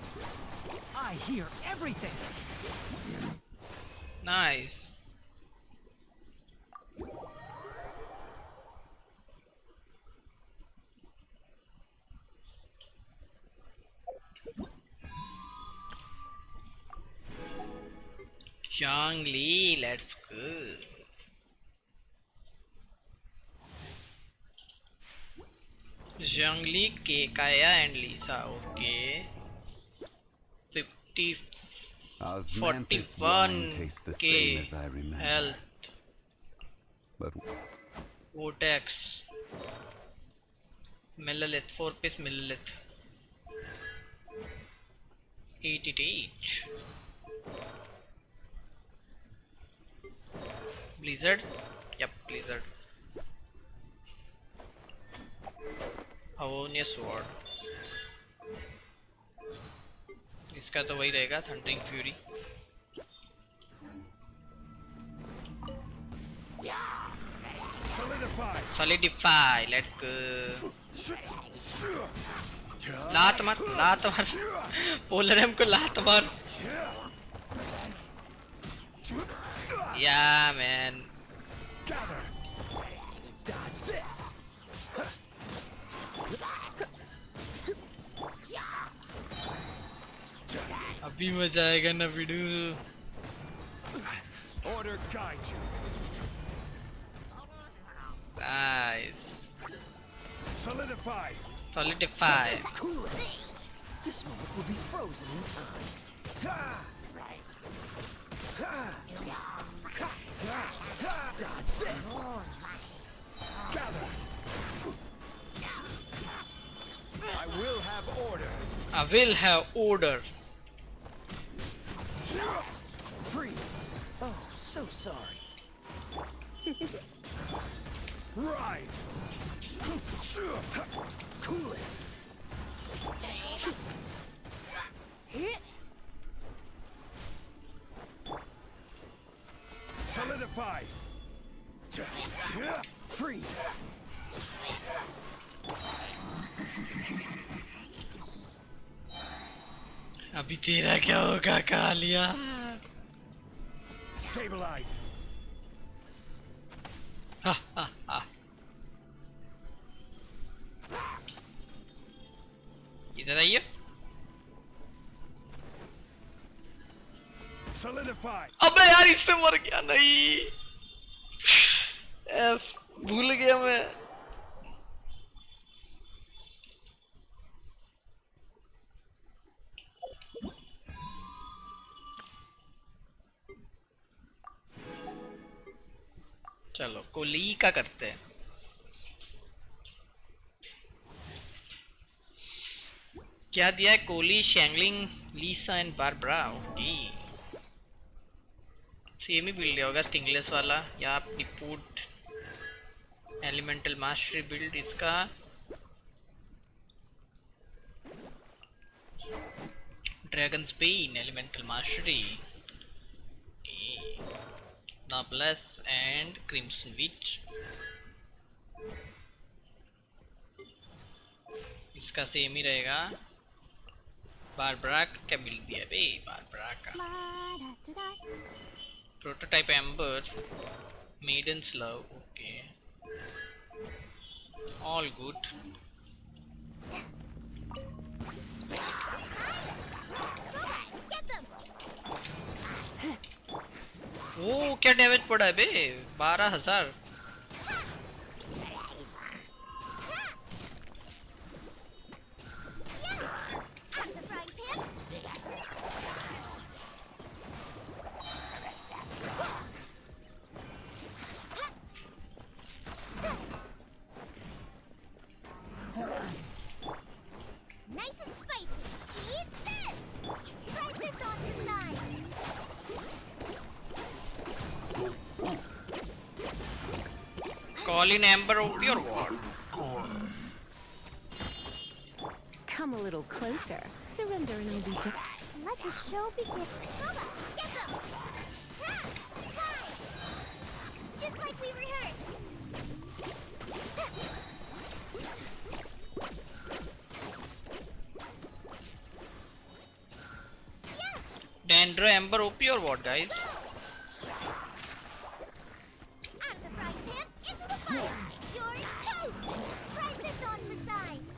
I hear everything. Nice. Zhongli, let's go. Zhongli, Kaya and Lisa. Okay. 50, Osmanthus 41 wine tastes the same K as I remember. health. But Vortex. Millilith, 4 piece millilith. 88. Blizzard? Yep, Blizzard. Havonia Sword. इसका तो वही रहेगा thundering fury. Solidify, let's go. लात मार पोलरम को लात मार. Yeah, man. Dodge this. अभी मजा आएगा ना video. Order guide you. Nice. Solidify. Solidify. Cool it. This moment will be frozen in time. Dodge this. Gather. I will have order. I will have order. Freeze. Oh, so sorry. Rise. Cool it. Solidify. Freeze. अभी तेरा क्या होगा Kaliya. Stabilize. इधर आइए. Solidify. अबे यार इससे मर गया. नहीं एफ भूल गया मैं. चलो कोली का करते हैं. क्या दिया है? Collei, Xiangling, Lisa and Barbara. Okay same ही बिल्ड होगा स्टिंगलेस वाला या डिपूट एलिमेंटल मास्टरी बिल्ड. इसका Dragonspine elemental mastery. Noblesse and Crimson Witch. इसका सेम ही रहेगा. बारबरा क्या बिल्ड दिया बे? बारबरा का Prototype Amber, Maiden's Love. Okay all good. Oh क्या डैमेज पड़ा है बे? 12,000. Nice and spicy. Eat this. Try this on the side. Call in Amber of your ward. Come a little closer. Surrender and I'll be Let the show begin. Boba, get them. Ta! Hi! Just like we rehearsed. Ta! Dandra Amber OP or what, guys? Out of the frying pan, into the fire. You're toast. Try this on for size.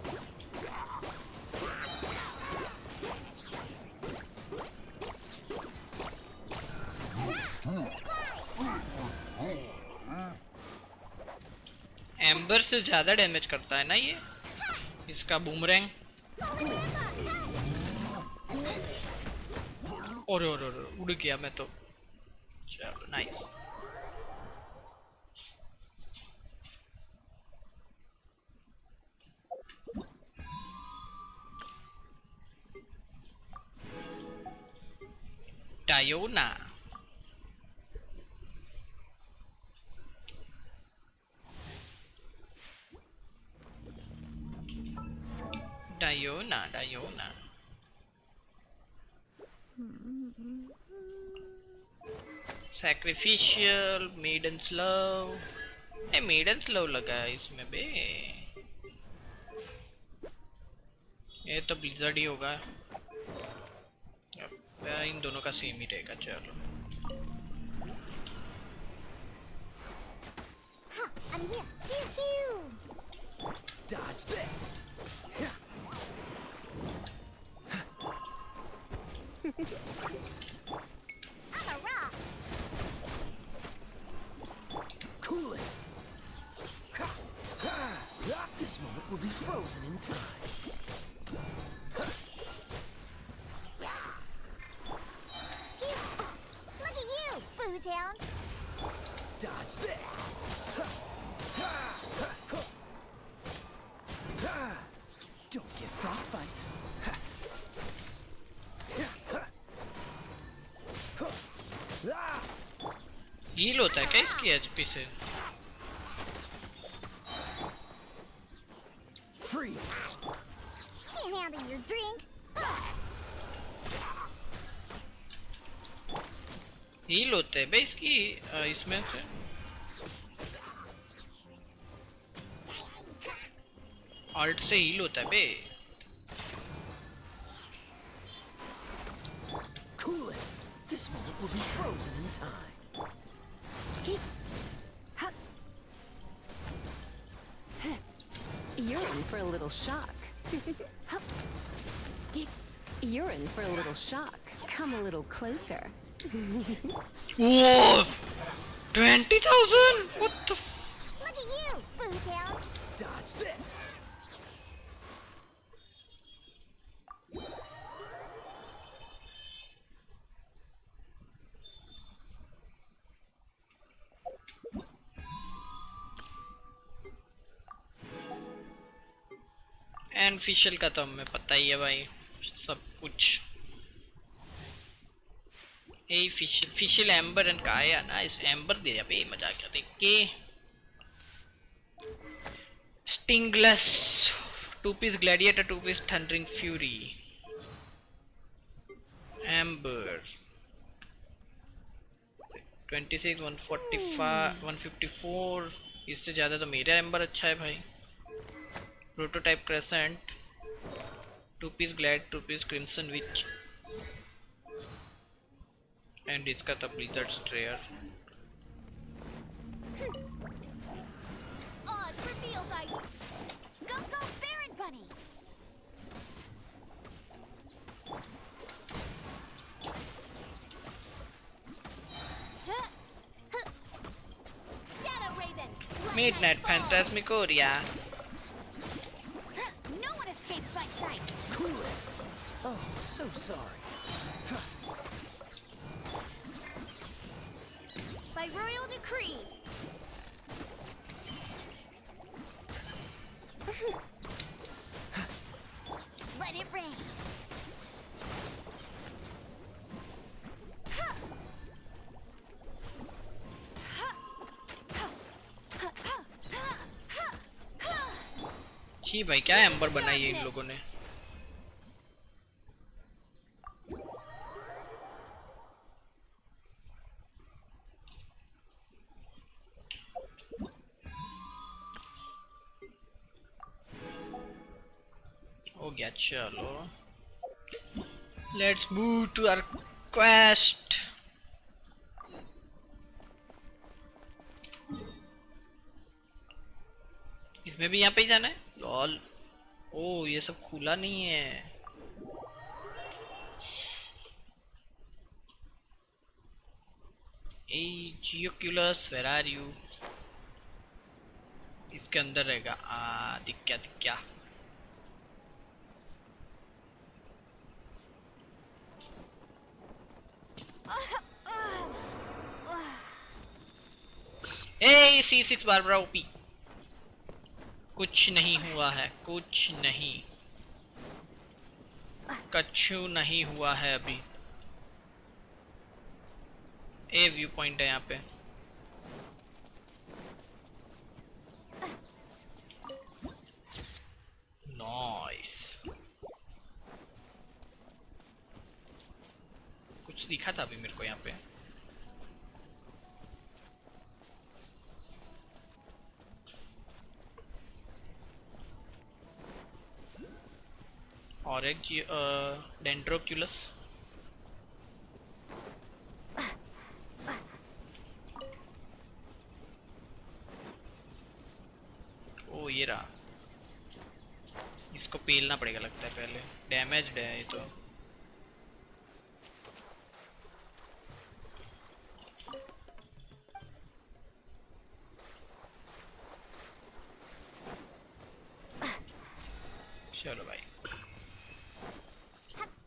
Amber से ज्यादा damage करता है ना ये इसका boomerang. और उड़ गया मैं तो। चलो nice. Diona Diona Diona Sacrificial Maiden's Love. ए मेडन्स लव लगा है इसमें बे। ये तो ब्लिज़र्ड ही होगा। इन दोनों का सेम ही रहेगा। चलो I'm here. Pew pew. Dodge this. I'm a rock. Cool it. This moment will be frozen in time. Pew. Look at you, Bootown. Dodge this. Don't get frostbite. Heal होता है क्या इसकी एचपी से? Freeze. Can't handle your drink. Heal होते हैं बे इसकी इसमें से। ऑल्ट से हील होता है बे। Cool it. This moment will be frozen in time. You're in for a little shock. You're in for a little shock. Come a little closer. Whoa! 20,000? What the f? Look at you, Bootown. Dodge this. And Fischl का तो हमें पता ही है भाई सब कुछ। ए फिशल amber and का आया ना इस एम्बर दे या बे मजा क्या देख के। Stingless 2 piece gladiator 2 piece thundering fury Amber 26 145 154। इससे ज्यादा तो मेरा एम्बर अच्छा है भाई। Prototype crescent 2 piece glad 2 piece crimson witch and इसका तो blizzard strayer. Oz revealed ice. Go go Baron Bunny. Shadow Raven. Midnight phantasmagoria. No one escapes my sight. Cool it. Oh, so sorry. By royal decree. Let it rain. जी भाई क्या amber बनाई है इन लोगों ने। हो गया चलो let's move to our quest. इसमें भी यहाँ पे ही जाना है लॉल। ओ ये सब खुला नहीं है। ए जियोक्यूलस वेयर आर यू? इसके अंदर रहेगा। दिख गया दिख गया। ए C6 बारबरा ओपी। कुछ नहीं हुआ है, कुछ नहीं, कछु नहीं हुआ है अभी। ए व्यू पॉइंट है यहाँ पे। नाइस। कुछ दिखा था अभी मेरे को यहाँ पे। और एक डेंड्रोक्यूलस। ओ ये रहा। इसको पेलना पड़ेगा लगता है पहले। डैमेज्ड है ये तो। चलो भाई,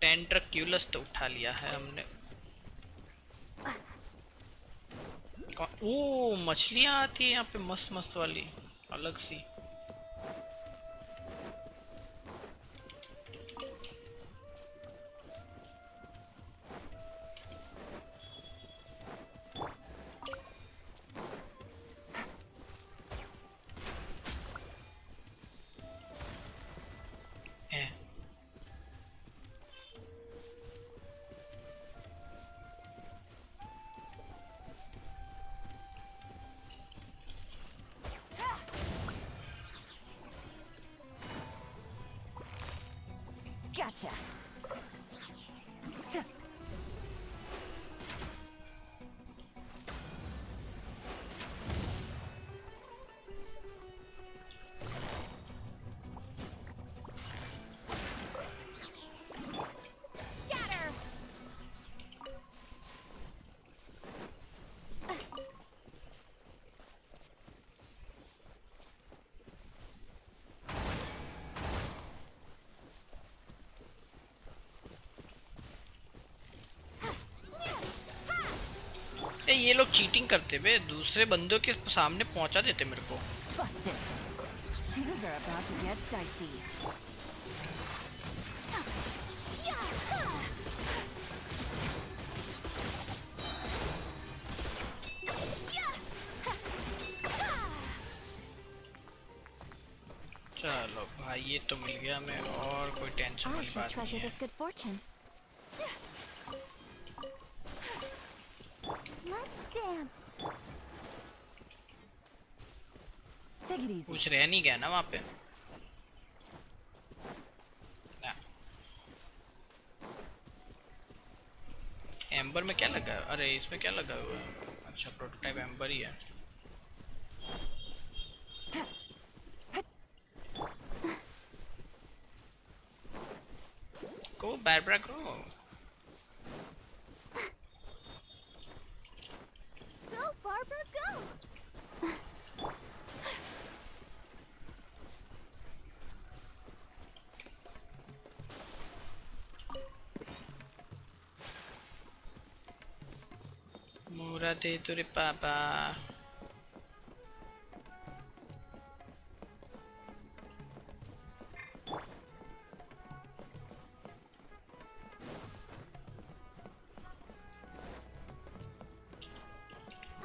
टेंट्रक्यूलस तो उठा लिया है हमने। ओ मछलियाँ आती है यहाँ पे मस्त मस्त वाली, अलग सी। Gotcha. ये लोग चीटिंग करते बे, दूसरे बंदों के सामने पहुंचा देते मेरे को। Busted. Things are about to get dicey. चलो भाई ये तो मिल गया हमें, और कोई टेंशन I वाली shall बात treasure नहीं this good fortune. Let's dance. Take it है। easy. कुछ रह नहीं गया ना वहाँ पे ना। एम्बर में क्या लगा? अरे इसमें क्या लगा हुआ है? अच्छा प्रोटोटाइप एम्बर ही है। Go, Barbara, go. Go, Barbara, go! Mura de turi papa.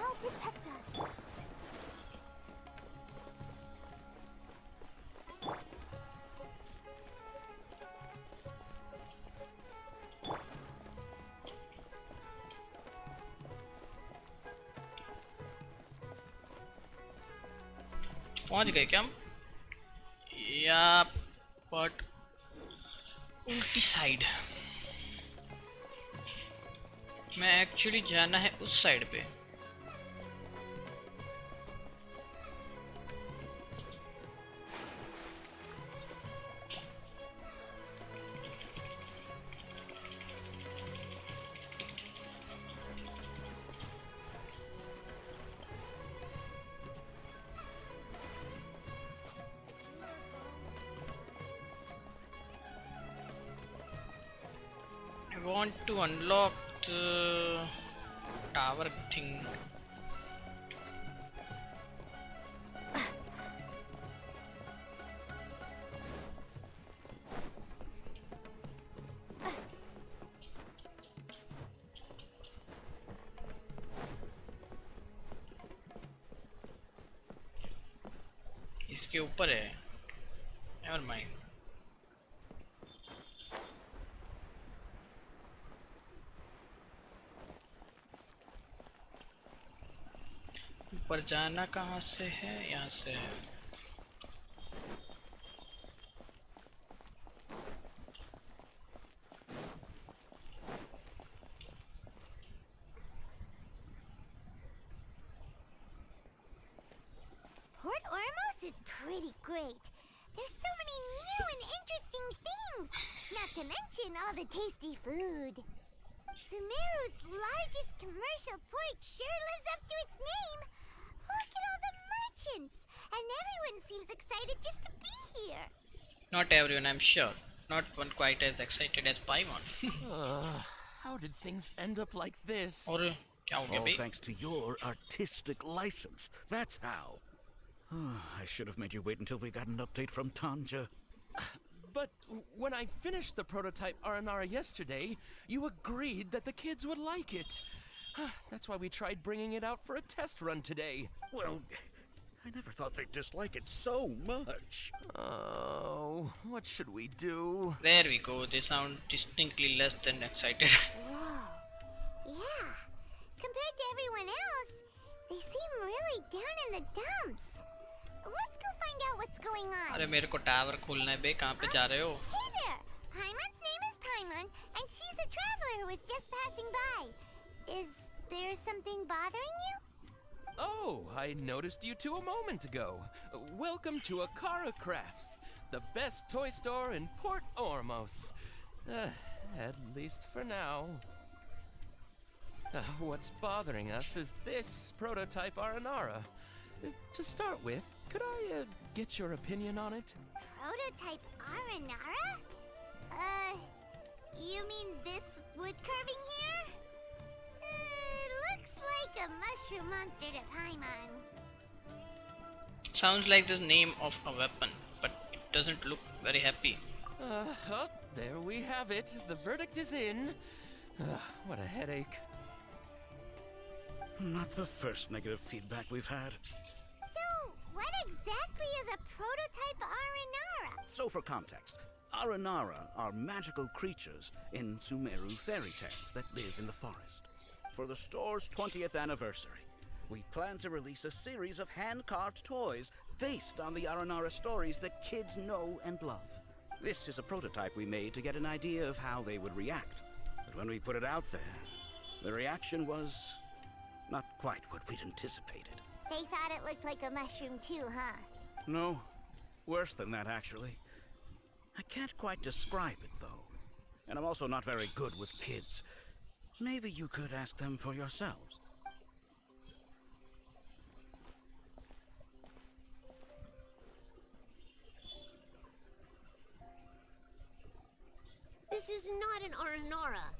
I'll protect us. पहुंच गए क्या हम? या बट उल्टी साइड में एक्चुअली जाना है, उस साइड पे। want to unlock the tower thing. इसके ऊपर है. Never mind. ऊपर जाना कहाँ से है? यहाँ से है. Port Ormos is pretty great. There's so many new and interesting things, not to mention all the tasty food. Sumeru's largest commercial port sure lives up to its name. Look at all the merchants, and everyone seems excited just to be here. Not everyone, I'm sure. Not one quite as excited as Paimon. How did things end up like this? और क्या हो गया All bay? thanks to your artistic license. That's how. I should have made you wait until we got an update from Tanja. But when I finished the prototype Aranara yesterday, you agreed that the kids would like it. That's why we tried bringing it out for a test run today. Well, I never thought they'd dislike it so much. Oh, what should we do? There we go. They sound distinctly less than excited. Whoa. Yeah. Compared to everyone else, they seem really down in the dumps. Let's go find out what's going on. अरे मेरे को tower खोलना है बे. कहाँ पे जा रहे हो? Hey there! Paimon's name is Paimon, and she's a traveler who was just passing by. Is there something bothering you? Oh, I noticed you two a moment ago. Welcome to Akara Crafts, the best toy store in Port Ormos. At least for now. What's bothering us is this prototype Aranara. To start with, could I get your opinion on it? Prototype Aranara? You mean this wood carving here? Looks like a mushroom monster to Paimon. Sounds like the name of a weapon, but it doesn't look very happy. Oh, there we have it. The verdict is in. What a headache. Not the first negative feedback we've had. So, what exactly is a prototype Aranara? So for context, Aranara are magical creatures in Sumeru fairy tales that live in the forest. For the store's 20th anniversary, we plan to release a series of hand-carved toys based on the Aranara stories that kids know and love. This is a prototype we made to get an idea of how they would react. But when we put it out there, the reaction was not quite what we'd anticipated. They thought it looked like a mushroom too, huh? No, worse than that actually. I can't quite describe it though. And I'm also not very good with kids. Maybe you could ask them for yourselves. This is not an Aranara.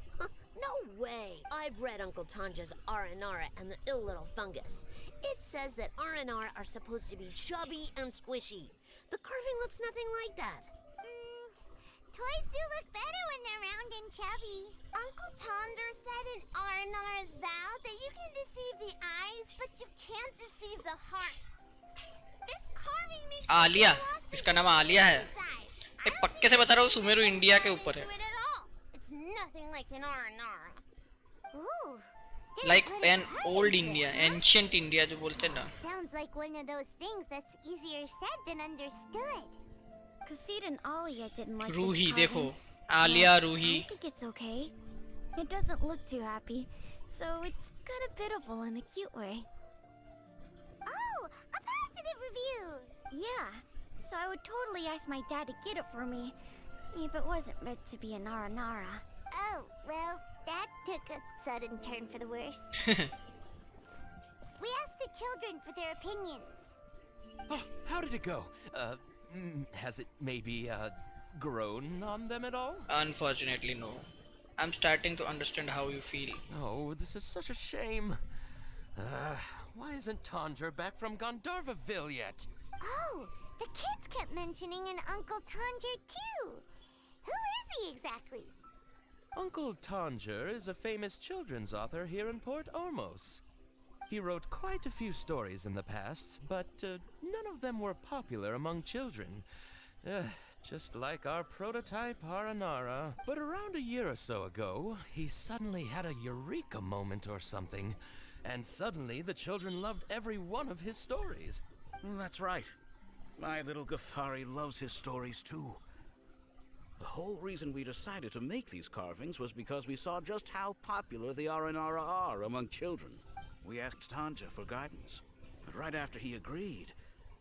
No way! I've read Uncle Tanja's Aranara and the ill little fungus. It says that Aranara are supposed to be chubby and squishy. The carving looks nothing like that. Toys do look better when they're round and chubby. Uncle Tonder said in Aranara's vow that you can deceive the eyes, but you can't deceive the heart. This carving makes Alia. इसका नाम आलिया है. ये पक्के से बता रहा हूँ Sumeru India के ऊपर है. It's nothing like an Aranara. Ooh. Like an old India, ancient India जो बोलते हैं ना. Sounds like one of those things that's easier said than understood. Kasid and Alia didn't like Ruhi this देखो. carving. Alia I Ruhi. think it's okay. It doesn't look too happy, so it's kind of pitiful in a cute way. Oh, a positive review. Yeah, so I would totally ask my dad to get it for me, if it wasn't meant to be a Nara. Oh, well, that took a sudden turn for the worse. We asked the children for their opinions. Oh, how did it go? Has it maybe, grown on them at all? Unfortunately, no. I'm starting to understand how you feel. Oh, this is such a shame. Why isn't Tanger back from Gandharvaville yet? Oh, the kids kept mentioning an Uncle Tanger too. Who is he exactly? Uncle Tanger is a famous children's author here in Port Ormos. He wrote quite a few stories in the past, but none of them were popular among children. Just like our prototype Aranara. But around a year or so ago, he suddenly had a eureka moment or something. And suddenly the children loved every one of his stories. That's right. My little Ghaffari loves his stories too. The whole reason we decided to make these carvings was because we saw just how popular the Aranara are among children. We asked Tanja for guidance, but right after he agreed,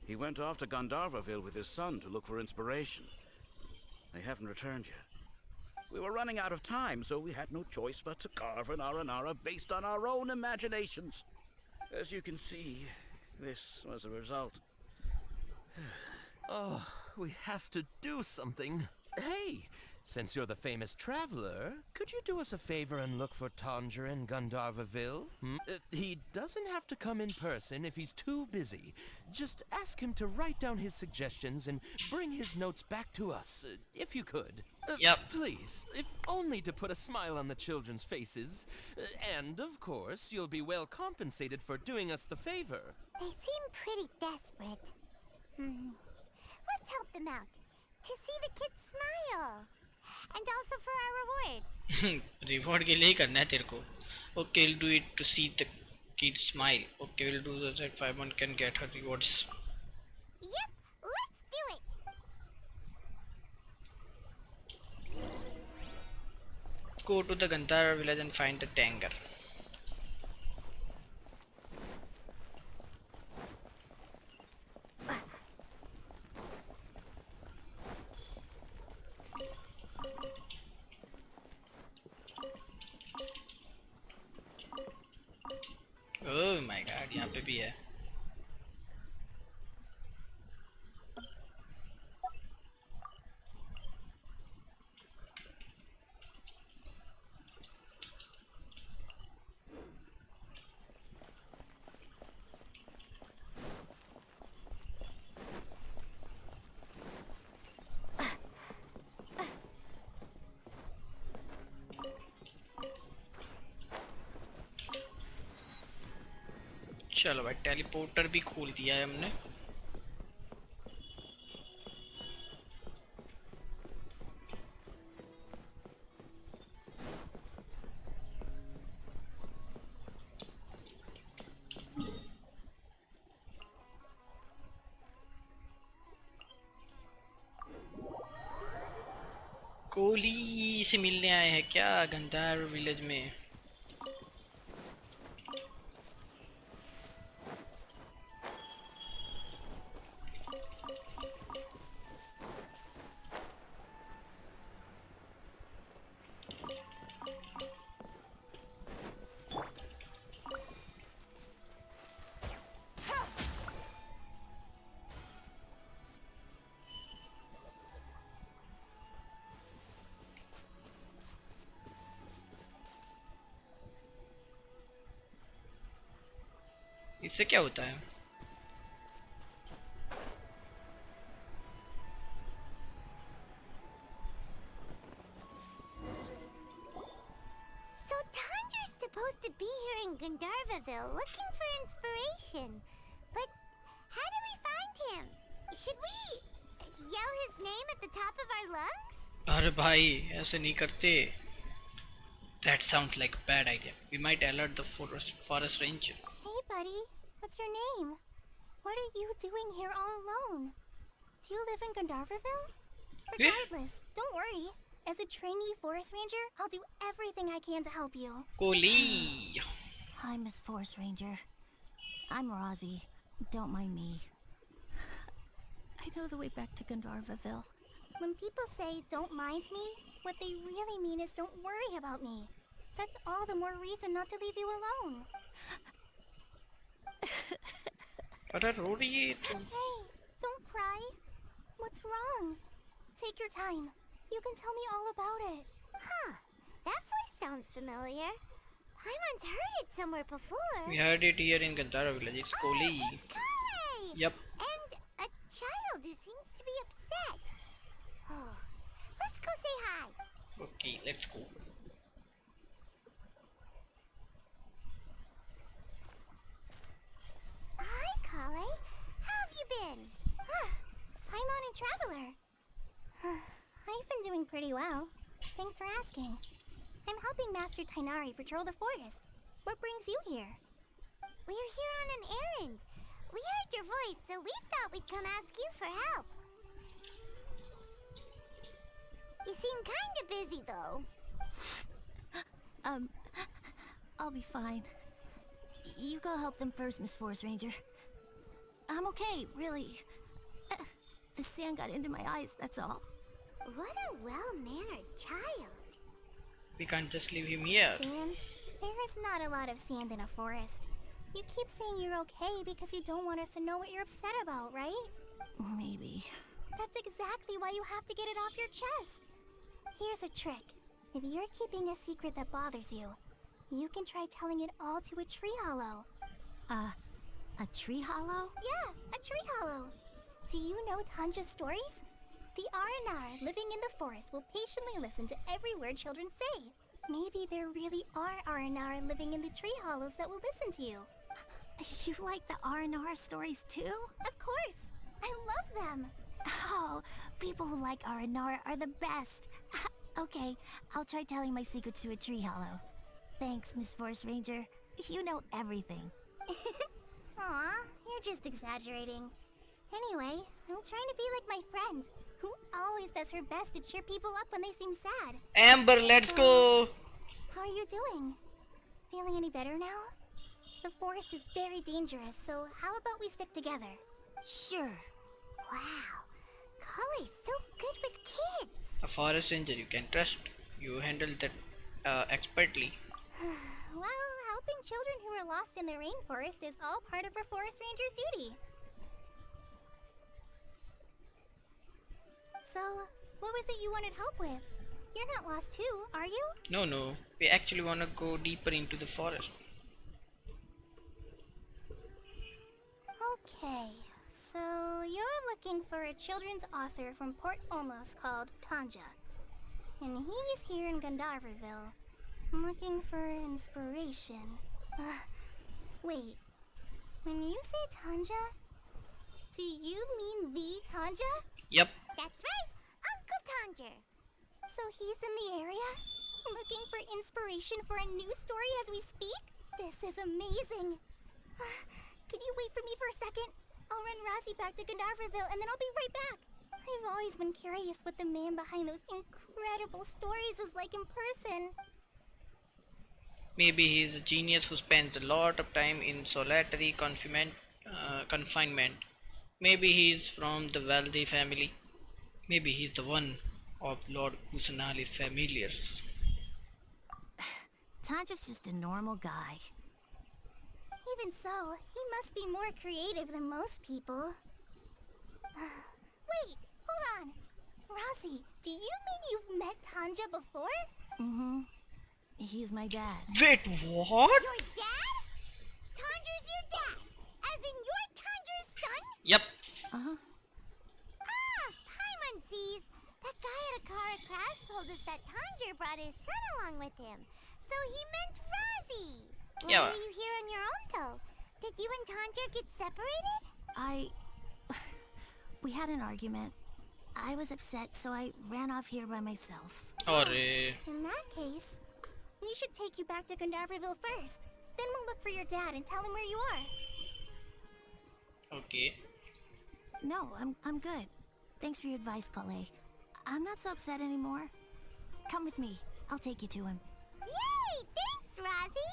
he went off to Gandharvaville with his son to look for inspiration. They haven't returned yet. We were running out of time, so we had no choice but to carve an Aranara based on our own imaginations. As you can see, this was the result. Oh, we have to do something. Hey, since you're the famous traveler, could you do us a favor and look for Tanger in Gandharvaville? He doesn't have to come in person if he's too busy. Just ask him to write down his suggestions and bring his notes back to us, if you could. Yep. Please, if only to put a smile on the children's faces. And, of course, you'll be well compensated for doing us the favor. They seem pretty desperate. Let's help them out. To see the kids smile. And also for our reward. Reward के लिए ही करना है तेरे को. Okay, we'll do it to see the kids smile. Okay, we'll do that if everyone can get her rewards. Yep, let's do it. Go to the Gandhar village and find the Tanger. Oh my god, यहाँ पे भी है. चलो भाई teleporter भी खोल दिया है हमने. कोहली से मिलने आए हैं क्या गंधार विलेज में? इससे क्या होता है? So Tanger's supposed to be here in Gandharvaville looking for inspiration. But how do we find him? Should we yell his name at the top of our lungs? अरे भाई ऐसे नहीं करते. That sounds like a bad idea. We might alert the forest ranger. Hey, buddy. What's your name? What are you doing here all alone? Do you live in Gandharvaville? Regardless, don't worry. As a trainee forest ranger, I'll do everything I can to help you. Kohli. Hi, Miss Forest Ranger. I'm Rozzy. Don't mind me. I know the way back to Gandharvaville. When people say don't mind me, what they really mean is don't worry about me. That's all the more reason not to leave you alone. अरे रो रही है तुम. Hey, don't cry. What's wrong? Take your time. You can tell me all about it. Huh. That voice sounds familiar. I once heard it somewhere before. We heard it here in Gandhara village. It's Koli. Kale! Yep. And a child who seems to be upset. Oh, let's go say hi. Okay, let's go. Hi, Kale. How have you been? I'm on a traveler. I've been doing pretty well. Thanks for asking. I'm helping Master Tainari patrol the forest. What brings you here? We're here on an errand. We heard your voice, so we thought we'd come ask you for help. You seem kinda busy, though. I'll be fine. You go help them first, Miss Forest Ranger. I'm okay, really. The sand got into my eyes, that's all. What a well-mannered child. We can't just leave him here. Sand? There is not a lot of sand in a forest. You keep saying you're okay because you don't want us to know what you're upset about, right? Maybe. That's exactly why you have to get it off your chest. Here's a trick. If you're keeping a secret that bothers you, you can try telling it all to a tree hollow. A tree hollow? Yeah, a tree hollow. Do you know Tanja's stories? The Aranar living in the forest will patiently listen to every word children say. Maybe there really are Aranar living in the tree hollows that will listen to you. You like the R&R stories too? Of course. I love them. Oh, people who like R&R are the best. Okay, I'll try telling my secrets to a tree hollow. Thanks, Miss Forest Ranger. You know everything. Aw, you're just exaggerating. Anyway, I'm trying to be like my friend, who always does her best to cheer people up when they seem sad. Amber, let's go! How are you doing? Feeling any better now? The forest is very dangerous, so how about we stick together? Sure. Wow, Kale's so good with kids. A forest ranger you can trust. You handled that expertly. Well, helping children who are lost in the rainforest is all part of a forest ranger's duty. So, what was it you wanted help with? You're not lost too, are you? No. We actually want to go deeper into the forest. Okay, so you're looking for a children's author from Port Olmos called Tanja. And he's here in Gandharvaville. I'm looking for inspiration. Wait, when you say Tanja, do you mean the Tanja? Yep. That's right, Uncle Tanja. So he's in the area? Looking for inspiration for a new story as we speak? This is amazing. Could you wait for me for a second? I'll run Razi back to Gandharvaville and then I'll be right back. I've always been curious what the man behind those incredible stories is like in person. Maybe he's a genius who spends a lot of time in solitary confinement. Maybe he's from the wealthy family. Maybe he's the one of Lord Kusanali's familiars. Tanja's just a normal guy. Even so, he must be more creative than most people. Wait, hold on. Razi, do you mean you've met Tanja before? Mm-hmm. He's my dad. Wait, what? Your dad? Tanja's your dad? As in you're Tanja's son? Yep. Uh-huh. Hi, Muncies. That guy at Akara Crash told us that Tanja brought his son along with him. So he meant Razi. Why Yeah. are you here on your own, though? Did you and Tanja get separated? We had an argument. I was upset, so I ran off here by myself. Arre. In that case, we should take you back to Gandharvaville first. Then we'll look for your dad and tell him where you are. Okay. No, I'm good. Thanks for your advice, Kale. I'm not so upset anymore. Come with me. I'll take you to him. Yay! Thanks, Razi.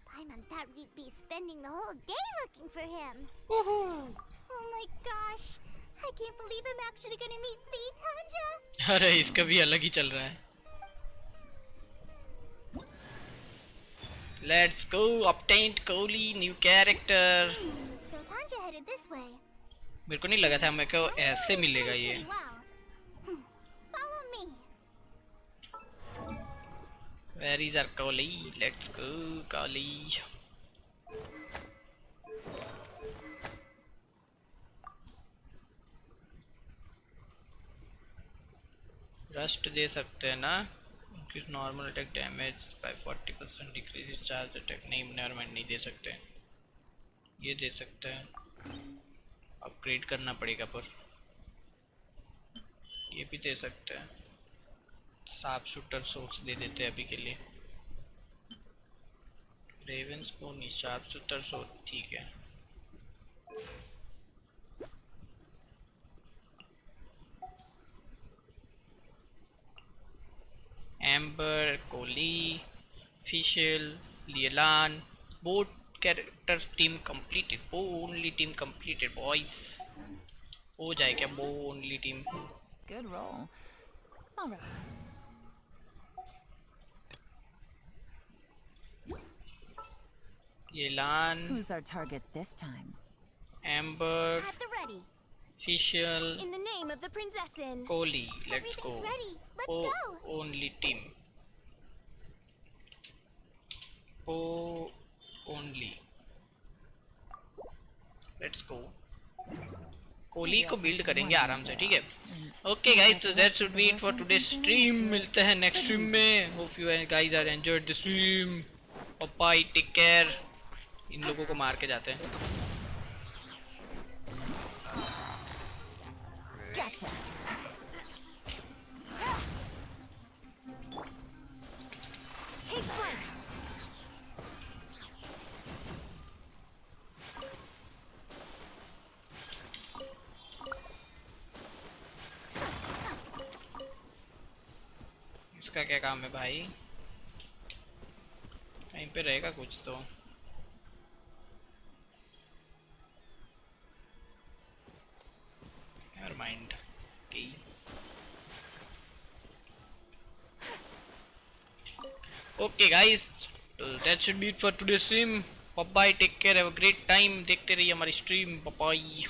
Paimon thought we'd be spending the whole day looking for him. Oh my gosh. I can't believe I'm actually gonna meet the Tanja. अरे इसका भी अलग ही चल रहा है. Let's go, obtained Kohli, new character. So Tanja headed this way. मेरे को नहीं लगा था मेरे को ऐसे मिलेगा ये. Wow. Follow me. Where is our collie? Let's go, collie. Rust दे सकते हैं ना, increase normal attack damage by 40%, decrease charge attack. नहीं, नॉर्मल नहीं दे सकते। ये दे सकते हैं, अपग्रेड करना पड़ेगा। पर ये भी दे सकते हैं। साफ शूटर सोर्स दे देते हैं अभी के लिए। Ravens pony sharp shooter source ठीक है। Amber, Collei, Fischl, Yelan, bow character team completed. वो ओनली टीम कंप्लीटेड बॉयज। हो जाए क्या वो only team? Good roll. All right. Yelan, Who's our target this time? Amber, At the ready. Fischl, In the name of the princessin. Collei. Let's go. Everything's ready. Let's go. Only team. Oh only. Let's go. Collei को build करेंगे आराम से, ठीक है। Okay guys, तो that should be it for today stream. मिलते हैं next stream में। Hope you guys are enjoyed the stream. Bye, take care. इन लोगों को मार के जाते हैं। Gotcha. Take flight. इसका क्या काम है भाई? कहीं पे रहेगा कुछ तो। Never mind. Okay guys, that should be it for today stream. Bye, take care, have a great time. देखते रहिए हमारी स्ट्रीम। बाय।